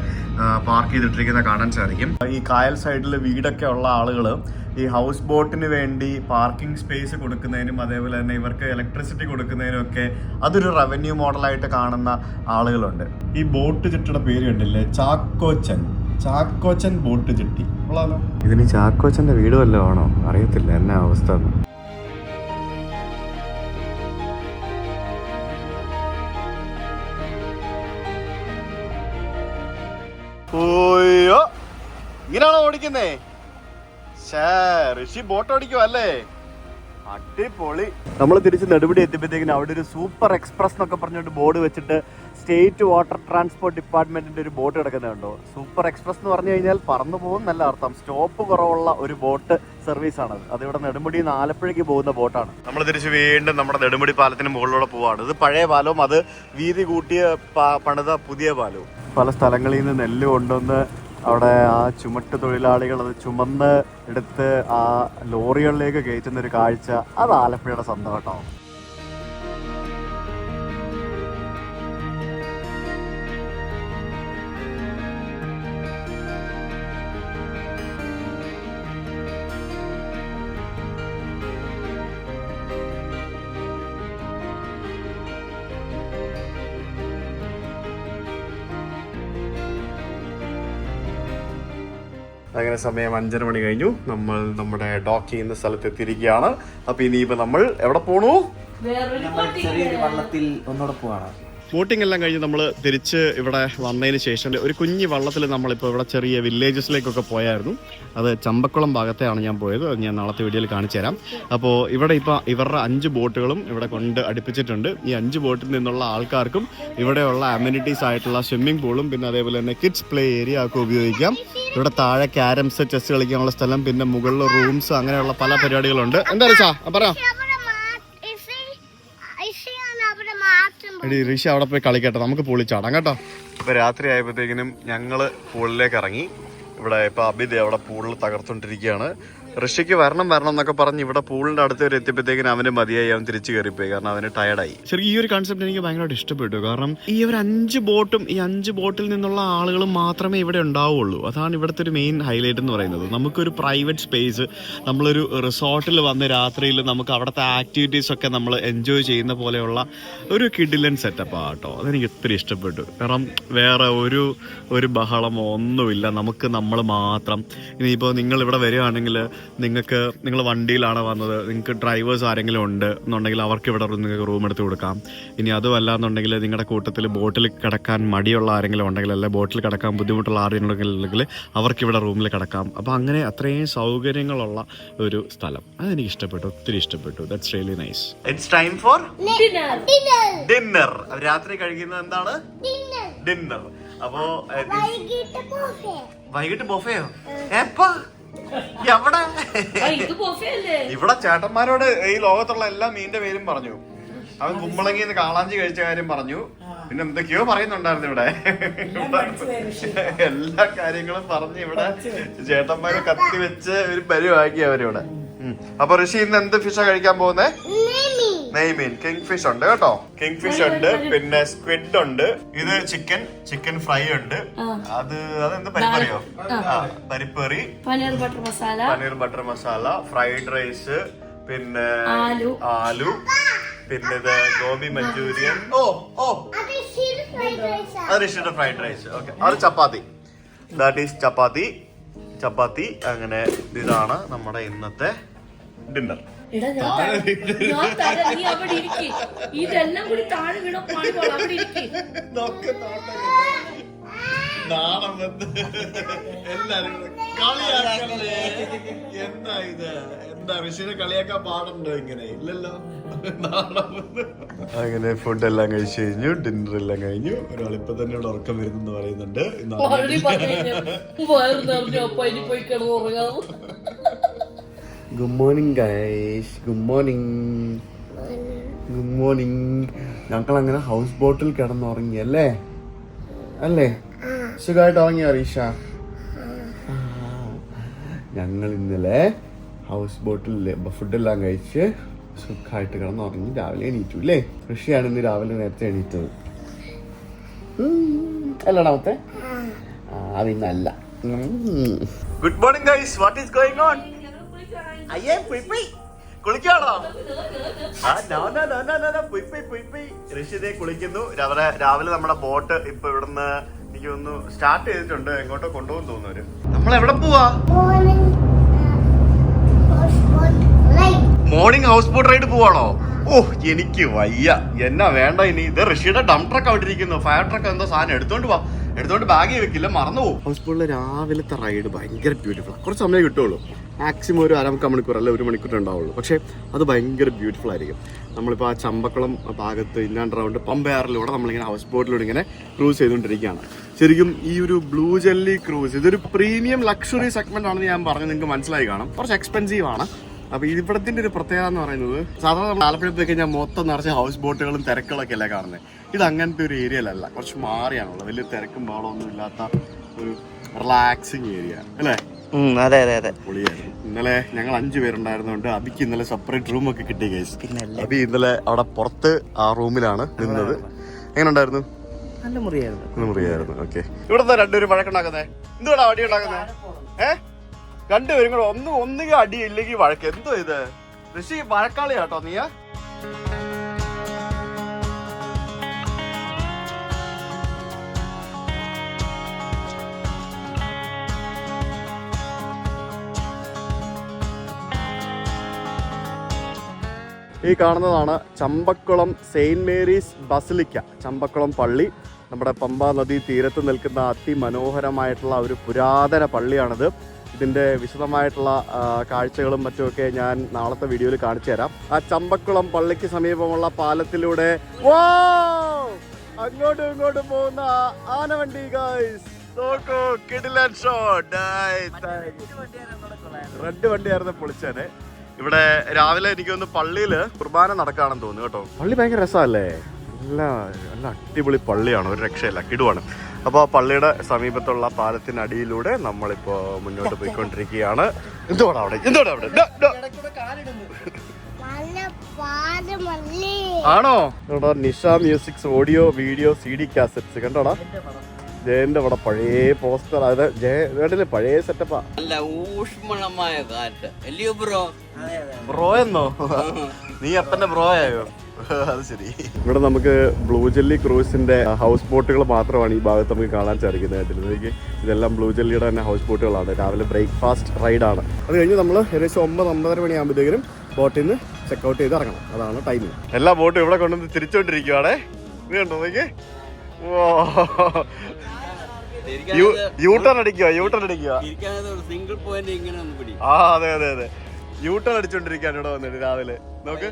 പാർക്ക് ചെയ്തിട്ടിരിക്കുന്ന കാണാൻ സാധിക്കും. ഈ കായൽ സൈഡിൽ വീടൊക്കെ ഉള്ള ആളുകൾ ഈ ഹൗസ് ബോട്ടിന് വേണ്ടി പാർക്കിംഗ് സ്പേസ് കൊടുക്കുന്നതിനും അതേപോലെ തന്നെ ഇവർക്ക് ഇലക്ട്രിസിറ്റി കൊടുക്കുന്നതിനും ഒക്കെ അതൊരു റവന്യൂ മോഡലായിട്ട് കാണുന്ന ആളുകളുണ്ട്. ഈ ബോട്ട് ജെട്ടിയുടെ പേര് കണ്ടില്ലേ, ചാക്കോച്ചൻ ബോട്ട് ജെട്ടി. ഇതിന് ചാക്കോച്ചന്റെ വീട് വല്ലതും ആണോ അറിയത്തില്ല എന്നാ അവസ്ഥ. ഓയ്യോ, ഇങ്ങനെയാണോ ഓടിക്കുന്നേ? ഋഷി ബോട്ട് ഓടിക്കുവോ അല്ലേ? അടിപൊളി. നമ്മൾ തിരിച്ച് നെടുമുടി എത്തിയപ്പോഴത്തേക്കിനും അവിടെ ഒരു സൂപ്പർ എക്സ്പ്രസ് എന്നൊക്കെ പറഞ്ഞിട്ട് ബോർഡ് വെച്ചിട്ട് സ്റ്റേറ്റ് വാട്ടർ ട്രാൻസ്പോർട്ട് ഡിപ്പാർട്ട്മെന്റിന്റെ ഒരു ബോട്ട് കിടക്കുന്നുണ്ടോ. സൂപ്പർ എക്സ്പ്രസ് എന്ന് പറഞ്ഞു കഴിഞ്ഞാൽ പറന്നു പോകും നല്ല അർത്ഥം. സ്റ്റോപ്പ് കുറവുള്ള ഒരു ബോട്ട് സർവീസ് ആണത്. അതിവിടെ നെടുമുടിയിൽ നിന്ന് ആലപ്പുഴയ്ക്ക് പോകുന്ന ബോട്ടാണ്. നമ്മൾ തിരിച്ച് വീണ്ടും നമ്മുടെ നെടുമുടി പാലത്തിന് മുകളിലൂടെ പോവാണ്. ഇത് പഴയ പാലവും അത് വീതി കൂട്ടിയ പണിത പുതിയ പാലവും. പല സ്ഥലങ്ങളിൽ നിന്ന് നെല്ല് കൊണ്ടുവന്ന് അവിടെ ആ ചുമട്ട് തൊഴിലാളികൾ അത് ചുമന്ന് എടുത്ത് ആ ലോറികളിലേക്ക് കയറ്റുന്ന ഒരു കാഴ്ച, അത് ആലപ്പുഴയുടെ സ്വന്തം കേട്ടോ. അങ്ങനെ സമയം 5:30 മണി കഴിഞ്ഞു. നമ്മൾ നമ്മുടെ ഡോക്ക് ചെയ്യുന്ന സ്ഥലത്ത് എത്തിയിരിക്കുകയാണ്. അപ്പൊ ഇനിയിപ്പോ നമ്മൾ എവിടെ പോണു? ചെറിയൊരു വള്ളത്തിൽ ഒന്നുകൂടെ പോവാണ്. ബോട്ടിംഗ് എല്ലാം കഴിഞ്ഞ് നമ്മൾ തിരിച്ച് ഇവിടെ വന്നതിന് ശേഷം ഒരു കുഞ്ഞു വള്ളത്തിൽ നമ്മളിപ്പോൾ ഇവിടെ ചെറിയ വില്ലേജസിലേക്കൊക്കെ പോയായിരുന്നു. അത് ചമ്പക്കുളം ഭാഗത്തെയാണ് ഞാൻ പോയത്. അത് ഞാൻ നാളത്തെ വീഡിയോയിൽ കാണിച്ചു തരാം. അപ്പോൾ ഇവിടെ ഇപ്പോൾ ഇവരുടെ 5 ബോട്ടുകളും ഇവിടെ കൊണ്ട് അടുപ്പിച്ചിട്ടുണ്ട്. ഈ 5 ബോട്ടിൽ നിന്നുള്ള ആൾക്കാർക്കും ഇവിടെയുള്ള അമ്യൂണിറ്റീസ് ആയിട്ടുള്ള സ്വിമ്മിംഗ് പൂളും പിന്നെ അതേപോലെ തന്നെ കിഡ്സ് പ്ലേ ഏരിയ ഒക്കെ ഉപയോഗിക്കാം. ഇവിടെ താഴെ ക്യാരംസ്, ചെസ് കളിക്കാനുള്ള സ്ഥലം, പിന്നെ മുകളിൽ റൂംസ്, അങ്ങനെയുള്ള പല പരിപാടികളുണ്ട്. എന്താ വെച്ചാ പറയാം എടി ഋഷി അവിടെ പോയി കളിക്കട്ടെ, നമുക്ക് പൂളിൽ ചാടാം കേട്ടോ. ഇപ്പൊ രാത്രി ആയപ്പോഴത്തേക്കിനും ഞങ്ങള് പൂളിലേക്ക് ഇറങ്ങി. ഇവിടെ ഇപ്പൊ അബിദ് അവിടെ പൂളിൽ തകർത്തോണ്ടിരിക്കുകയാണ്. ഋഷിക്ക് വരണം എന്നൊക്കെ പറഞ്ഞ് ഇവിടെ പൂളിന്റെ അടുത്ത് വരെ എത്തിയപ്പോഴത്തേക്കിനും അവന് മതിയായി, അവൻ തിരിച്ചു കയറിപ്പോയി. കാരണം അവന് ടയർഡായി. ശരി, ഈ ഒരു കൺസെപ്റ്റ് എനിക്ക് ഭയങ്കരമായിട്ട് ഇഷ്ടപ്പെട്ടു. കാരണം ഈ ഒരു 5 ബോട്ടും ഈ 5 ബോട്ടിൽ നിന്നുള്ള ആളുകളും മാത്രമേ ഇവിടെ ഉണ്ടാവുള്ളൂ. അതാണ് ഇവിടുത്തെ ഒരു മെയിൻ ഹൈലൈറ്റ് എന്ന് പറയുന്നത്. നമുക്കൊരു പ്രൈവറ്റ് സ്പേസ്, നമ്മളൊരു റിസോർട്ടിൽ വന്ന് രാത്രിയിൽ നമുക്ക് അവിടുത്തെ ആക്ടിവിറ്റീസ് ഒക്കെ നമ്മൾ എൻജോയ് ചെയ്യുന്ന പോലെയുള്ള ഒരു കിഡിലൻ സെറ്റപ്പാണ് കേട്ടോ. അതെനിക്ക് ഒത്തിരി ഇഷ്ടപ്പെട്ടു. കാരണം വേറെ ഒരു ബഹളമോ ഒന്നുമില്ല. നമുക്ക് നമ്മൾ മാത്രം. ഇനിയിപ്പോൾ നിങ്ങൾ ഇവിടെ വരികയാണെങ്കിൽ നിങ്ങൾ വണ്ടിയിലാണ് വന്നത്, നിങ്ങൾക്ക് ഡ്രൈവേഴ്സ് ആരെങ്കിലും ഉണ്ട് എന്നുണ്ടെങ്കിൽ അവർക്ക് ഇവിടെ നിങ്ങൾക്ക് റൂം എടുത്ത് കൊടുക്കാം. ഇനി അതുമല്ല എന്നുണ്ടെങ്കിൽ നിങ്ങളുടെ കൂട്ടത്തിൽ ബോട്ടിൽ കിടക്കാൻ മടിയുള്ള ആരെങ്കിലും ഉണ്ടെങ്കിൽ, അല്ലെങ്കിൽ ബോട്ടിൽ കിടക്കാൻ ബുദ്ധിമുട്ടുള്ള ആരെങ്കിലും ഉണ്ടെങ്കിൽ അവർക്ക് ഇവിടെ റൂമിൽ കിടക്കാം. അപ്പോൾ അങ്ങനെ അത്രയും സൗകര്യങ്ങളുള്ള ഒരു സ്ഥലം. അതെനിക്ക് ഇഷ്ടപ്പെട്ടു, ഒത്തിരി ഇഷ്ടപ്പെട്ടു. That's really nice. It's time for dinner. രാത്രി കഴിക്കുന്നത് എന്താണ്? ഡിന്നർ. അപ്പോ വൈകിട്ട് ബൊഫയോ? എപ്പോ? എവിടെ? ഇവിടെ ചേട്ടന്മാരോട് ഈ ലോകത്തുള്ള എല്ലാ മീനിന്റെ പേരും പറഞ്ഞു. അവൻ കുമ്പളങ്ങിന്ന് കാളാഞ്ചി കഴിച്ച കാര്യം പറഞ്ഞു. പിന്നെ എന്തൊക്കെയോ പറയുന്നുണ്ടായിരുന്നു ഇവിടെ. എല്ലാ കാര്യങ്ങളും പറഞ്ഞ് ഇവിടെ ചേട്ടന്മാരെ കത്തി വെച്ച് ഒരു പരിവാക്കി അവരിവിടെ. അപ്പൊ ഋഷി ഇന്ന് എന്ത് ഫിഷാ കഴിക്കാൻ പോകുന്നേ? നെയ്മീൻ. കിങ് ഫിഷ് ഉണ്ട് കേട്ടോ. കിങ് ഫിഷ് ഉണ്ട്, പിന്നെ സ്ക്വിഡ് ഉണ്ട്. ഇത് ചിക്കൻ ഫ്രൈ ഉണ്ട്. അതെന്ത് പരിപ്പറിയോ? പരിപ്പറി, paneer butter masala, fried rice, പിന്നെ ആലു, പിന്നെ ഇത് ഗോബി മഞ്ചൂരിയൻ. അത് ഋഷിയുടെ ഫ്രൈഡ് റൈസ്. ഓക്കെ, അത് ചപ്പാത്തി. ദാറ്റ് ഈസ് ചപ്പാത്തി. അങ്ങനെ ഇതാണ് നമ്മുടെ ഇന്നത്തെ ഡിന്നർ. ഇതെല്ലാം കൂടി താഴെ വീണോ അവിടെ ഇരിക്കും. നാണം വന്ന് എല്ലാരും കളിയാക്കണേ. എന്താ ഇത്? എന്താ ഋഷിനെ കളിയാക്കാൻ പാടുണ്ടോ ഇങ്ങനെ? ഇല്ലല്ലോ. അങ്ങനെ ഫുഡ് എല്ലാം കഴിച്ചു കഴിഞ്ഞു, ഡിന്നർ എല്ലാം കഴിഞ്ഞു. ഒരാളിപ്പോ തന്നെ ഇവിടെ ഉറക്കം വരുന്നെന്ന് പറയുന്നുണ്ട്. Good morning guys. Good morning. ഞങ്ങൾ അങ്ങനെ ഹൗസ് ബോട്ടിൽ കിടന്നുറങ്ങി അല്ലേ? സുഖമായിട്ട് ഉറങ്ങിയോ റീഷ? ഞങ്ങൾ ഇന്നലെ ഹൗസ് ബോട്ടിൽ ഫുഡെല്ലാം കഴിച്ച് സുഖമായിട്ട് കിടന്നുറങ്ങി രാവിലെ എണീറ്റു അല്ലേ? ഋഷിയാണ് ഇന്ന് രാവിലെ നേരത്തെ എണീറ്റത് അല്ലടാമത്തെ? അതിന്നല്ല. Good morning guys. What is going on? അയ്യേ കുളിക്കാണോ? ഋഷിതേ കുളിക്കുന്നു. രാവിലെ നമ്മുടെ ബോട്ട് ഇപ്പൊ ഇവിടുന്ന് എനിക്ക് ഒന്ന് സ്റ്റാർട്ട് ചെയ്തിട്ടുണ്ട്. എങ്ങോട്ടോ കൊണ്ടുപോകും തോന്നുന്നു. നമ്മൾ എവിടെ പോവാ? മോർണിംഗ് ഹൗസ് ബോട്ട് റൈഡ് പോവാണോ? ഓ എനിക്ക് വയ്യ. എന്നാ വേണ്ട ഇനി. ഇത് ഋഷിയുടെ ഡം ട്രക്ക് അവിടെ ഇരിക്കുന്നു. ഫയർ ട്രക്ക് എന്തോ സാധനം എടുത്തോണ്ട് ബാഗ് വെക്കില്ല, മറന്നുപോകും. ഹൗസ് ബോട്ടിലെ രാവിലത്തെ റൈഡ് ഭയങ്കര ബ്യൂട്ടിഫുൾ. കുറച്ച് സമയം കിട്ടുള്ളൂ. മാക്സിമം ഒരു 1/2 മണിക്കൂർ അല്ല 1 മണിക്കൂർ ഉണ്ടാവുള്ളൂ. പക്ഷെ അത് ഭയങ്കര ബ്യൂട്ടിഫുൾ ആയിരിക്കും. നമ്മളിപ്പോൾ ആ ചമ്പക്കുളം ഭാഗത്ത് ഇന്നാണ്ട് റൗണ്ട് പമ്പയാറിലൂടെ നമ്മളിങ്ങനെ ഹൗസ് ബോട്ടിലൂടെ ഇങ്ങനെ ക്രൂസ് ചെയ്തുകൊണ്ടിരിക്കുകയാണ്. ശരിക്കും ഈ ഒരു ബ്ലൂ ജെല്ലി ക്രൂസ് ഇതൊരു പ്രീമിയം ലക്ഷറി സെഗ്മെന്റ് ആണെന്ന് ഞാൻ പറഞ്ഞു. നിങ്ങൾക്ക് മനസ്സിലായി കാണും. കുറച്ച് എക്സ്പെൻസീവ് ആണ്. അപ്പൊ ഇവിടത്തിന്റെ ഒരു പ്രത്യേകത എന്ന് പറയുന്നത് സാധാരണ നമ്മൾ ആലപ്പുഴ പോയി കഴിഞ്ഞാൽ മൊത്തം നിറച്ച് ഹൗസ് ബോട്ടുകളും തിരക്കുകളൊക്കെ അല്ലേ കാണുന്നത്. ഇത് അങ്ങനത്തെ ഒരു ഏരിയയിലല്ല, കുറച്ച് മാറിയാണുള്ളത്. വലിയ തിരക്കും ബഹളമൊന്നും ഇല്ലാത്ത ഒരു റിലാക്സിങ് ഏരിയ അല്ലേ? അതെ അതെ അതെ. പൊളിയായിരുന്നു. ഇന്നലെ ഞങ്ങൾ 5 പേരുണ്ടായിരുന്നോണ്ട് അബിക്ക് ഇന്നലെ സെപ്പറേറ്റ് റൂം ഒക്കെ കിട്ടി ഗൈസ്. അബി ഇന്നലെ അവിടെ പുറത്ത് ആ റൂമിലാണ് നിന്നത്. എങ്ങനെ ഉണ്ടായിരുന്നു? നല്ല മുറിയായിരുന്നു. ഓക്കെ. ഇവിടുത്തെ രണ്ടുപേരും വഴക്കുണ്ടാക്കുന്നേ എന്തുകൊണ്ടാ അടി ഉണ്ടാക്കുന്നേ? രണ്ടുപേരും കൂടെ ഒന്നുകിൽ അടി ഇല്ലെങ്കിൽ വഴക്ക്. എന്തോ ഇത് ഋഷി വഴക്കാളിയാട്ടോ നീ. ഈ കാണുന്നതാണ് Champakulam Saint Mary's Basilica, Champakulam പള്ളി. നമ്മുടെ പമ്പ നദീ തീരത്ത് നിൽക്കുന്ന അതിമനോഹരമായിട്ടുള്ള ഒരു പുരാതന പള്ളിയാണിത്. ഇതിൻ്റെ വിശദമായിട്ടുള്ള കാഴ്ചകളും മറ്റുമൊക്കെ ഞാൻ നാളത്തെ വീഡിയോയിൽ കാണിച്ചു തരാം. ആ ചമ്പക്കുളം പള്ളിക്ക് സമീപമുള്ള പാലത്തിലൂടെ അങ്ങോട്ടും ഇങ്ങോട്ടും പോകുന്ന ആനവണ്ടി ഗൈസ്. നോക്കൂ, കിടിലൻ ഷോട്ട്. റെഡ് വണ്ടിയായിരുന്നു പൊളിച്ചേനെ. ഇവിടെ രാവിലെ എനിക്കൊന്ന് പള്ളിയിൽ കുർബാന നടക്കാണെന്ന് തോന്നുന്നു കേട്ടോ. പള്ളി ഭയങ്കര രസമല്ലേ? നല്ല നല്ല അടിപൊളി പള്ളിയാണ്, ഒരു രക്ഷയില്ല, കിടുവാണ്. അപ്പോൾ ആ പള്ളിയുടെ സമീപത്തുള്ള പാലത്തിനടിയിലൂടെ നമ്മളിപ്പോൾ മുന്നോട്ട് പോയിക്കൊണ്ടിരിക്കുകയാണ്. എന്തുവാണ് അവിടെ? ആണോ? ഇവിടെ Nisha musics audio video CD cassettes കണ്ടോടാ. ജയന്റെ അവിടെ പഴയ പോസ്റ്റർ, അതായത് ജയന്റെ പഴയ സെറ്റപ്പാ. നല്ല ഊഷ്മളമായ കാറ്റ് അല്ലയോ ബ്രോ? ബ്രോ എന്നോ? നീ അപ്പന്റെ ബ്രോ ആയോ? അത് ശരി. ഇവിടെ നമുക്ക് ബ്ലൂ ജെല്ലി ക്രൂസിന്റെ ഹൗസ് ബോട്ടുകൾ മാത്രമാണ് ഈ ഭാഗത്ത് നമുക്ക് കാണാൻ സാധിക്കുന്നത്. ഇതെല്ലാം ബ്ലൂ ജെല്ലിയുടെ തന്നെ ഹൗസ് ബോട്ടുകളാണ്. രാവിലെ ബ്രേക്ക്ഫാസ്റ്റ് റൈഡാണ്. അത് കഴിഞ്ഞ് നമ്മൾ ഏകദേശം 9-9:30 മണിയാകുമ്പോഴത്തേക്കും ബോട്ടിൽ നിന്ന് ചെക്കൗട്ട് ചെയ്ത് ഇറങ്ങണം. അതാണ് ടൈമിങ്. എല്ലാ ബോട്ടും ഇവിടെ കൊണ്ടുവന്ന് തിരിച്ചോണ്ടിരിക്കുവാണേ. ഇത് കണ്ടോ നോക്കി. യൂട്ടേൺ അടിക്കുക. സിംഗിൾ പോയിന്റ് ഇങ്ങനെ ഒന്ന് പിടി. അതെ യൂട്ടേൺ അടിച്ചോണ്ടിരിക്കുകയാണ് ഇവിടെ വന്നിട്ട് രാവിലെ. നോക്ക്,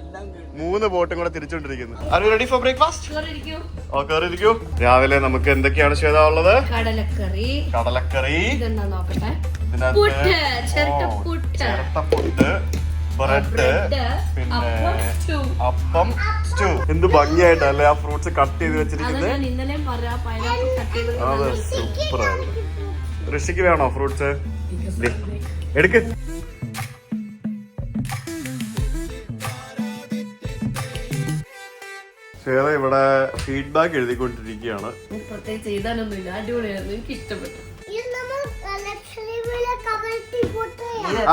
3 ബോട്ടും കൂടെ തിരിച്ചോണ്ടിരിക്കുന്നു. Are you ready for breakfast? കേറിയിരിക്കൂ. രാവിലെ നമുക്ക് എന്തൊക്കെയാണ് ചെയ്താലുള്ളത്? കടലക്കറി, ചിരട്ടപ്പുട്ട്, ബ്രെഡ്, പിന്നെ അപ്പം, സ്റ്റൂ. എന്ത് ഭംഗിയായിട്ടല്ലേ ആ ഫ്രൂട്ട്സ് കട്ട് ചെയ്ത് വെച്ചിരിക്കുന്നത്. അതെ, സൂപ്പർ ആയിരുന്നു. ഋഷിക്ക് വേണോ ഫ്രൂട്ട്സ്? എടുക്ക്. ശ്വേത ഇവിടെ ഫീഡ്ബാക്ക് എഴുതിക്കൊണ്ടിരിക്കുകയാണ്. പ്രത്യേകിച്ച് എഴുതാനൊന്നുമില്ല, അടിപൊളിയായിരുന്നു, എനിക്ക് ഇഷ്ടപ്പെട്ടു.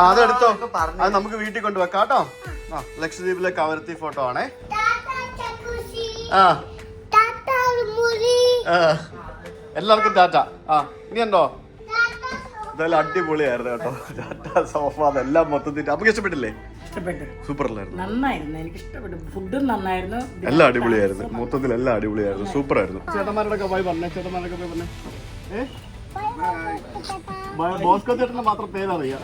അതെടുത്തോ, അത് നമുക്ക് വീട്ടിൽ കൊണ്ടുവെക്കാം കേട്ടോ. ലക്ഷദ്വീപിലെ കവരത്തി ഫോട്ടോ ആണേ. എല്ലാവർക്കും ടാറ്റ. ഇനി ഉണ്ടോ? ഇതെല്ലാം അടിപൊളിയായിരുന്നു കേട്ടോ. ടാറ്റ, സോഫ, അതെല്ലാം മൊത്തത്തിൽ നമുക്ക് ഇഷ്ടപ്പെട്ടില്ലേ? സൂപ്പർ അല്ലായിരുന്നു, നന്നായിരുന്നു, എനിക്ക് ഇഷ്ടപ്പെട്ടു. ഫുഡും നന്നായിരുന്നു, എല്ലാം അടിപൊളിയായിരുന്നു. മൊത്തത്തിൽ എല്ലാം അടിപൊളിയായിരുന്നു, സൂപ്പർ ആയിരുന്നു. ചേട്ടന്മാരോടൊക്കെ പോയി പറഞ്ഞേ. ചേട്ടന്മാരൊക്കെ പോയി പറഞ്ഞേ. ബോസ്കോ ചേട്ടന് മാത്രം പേരറിയാം.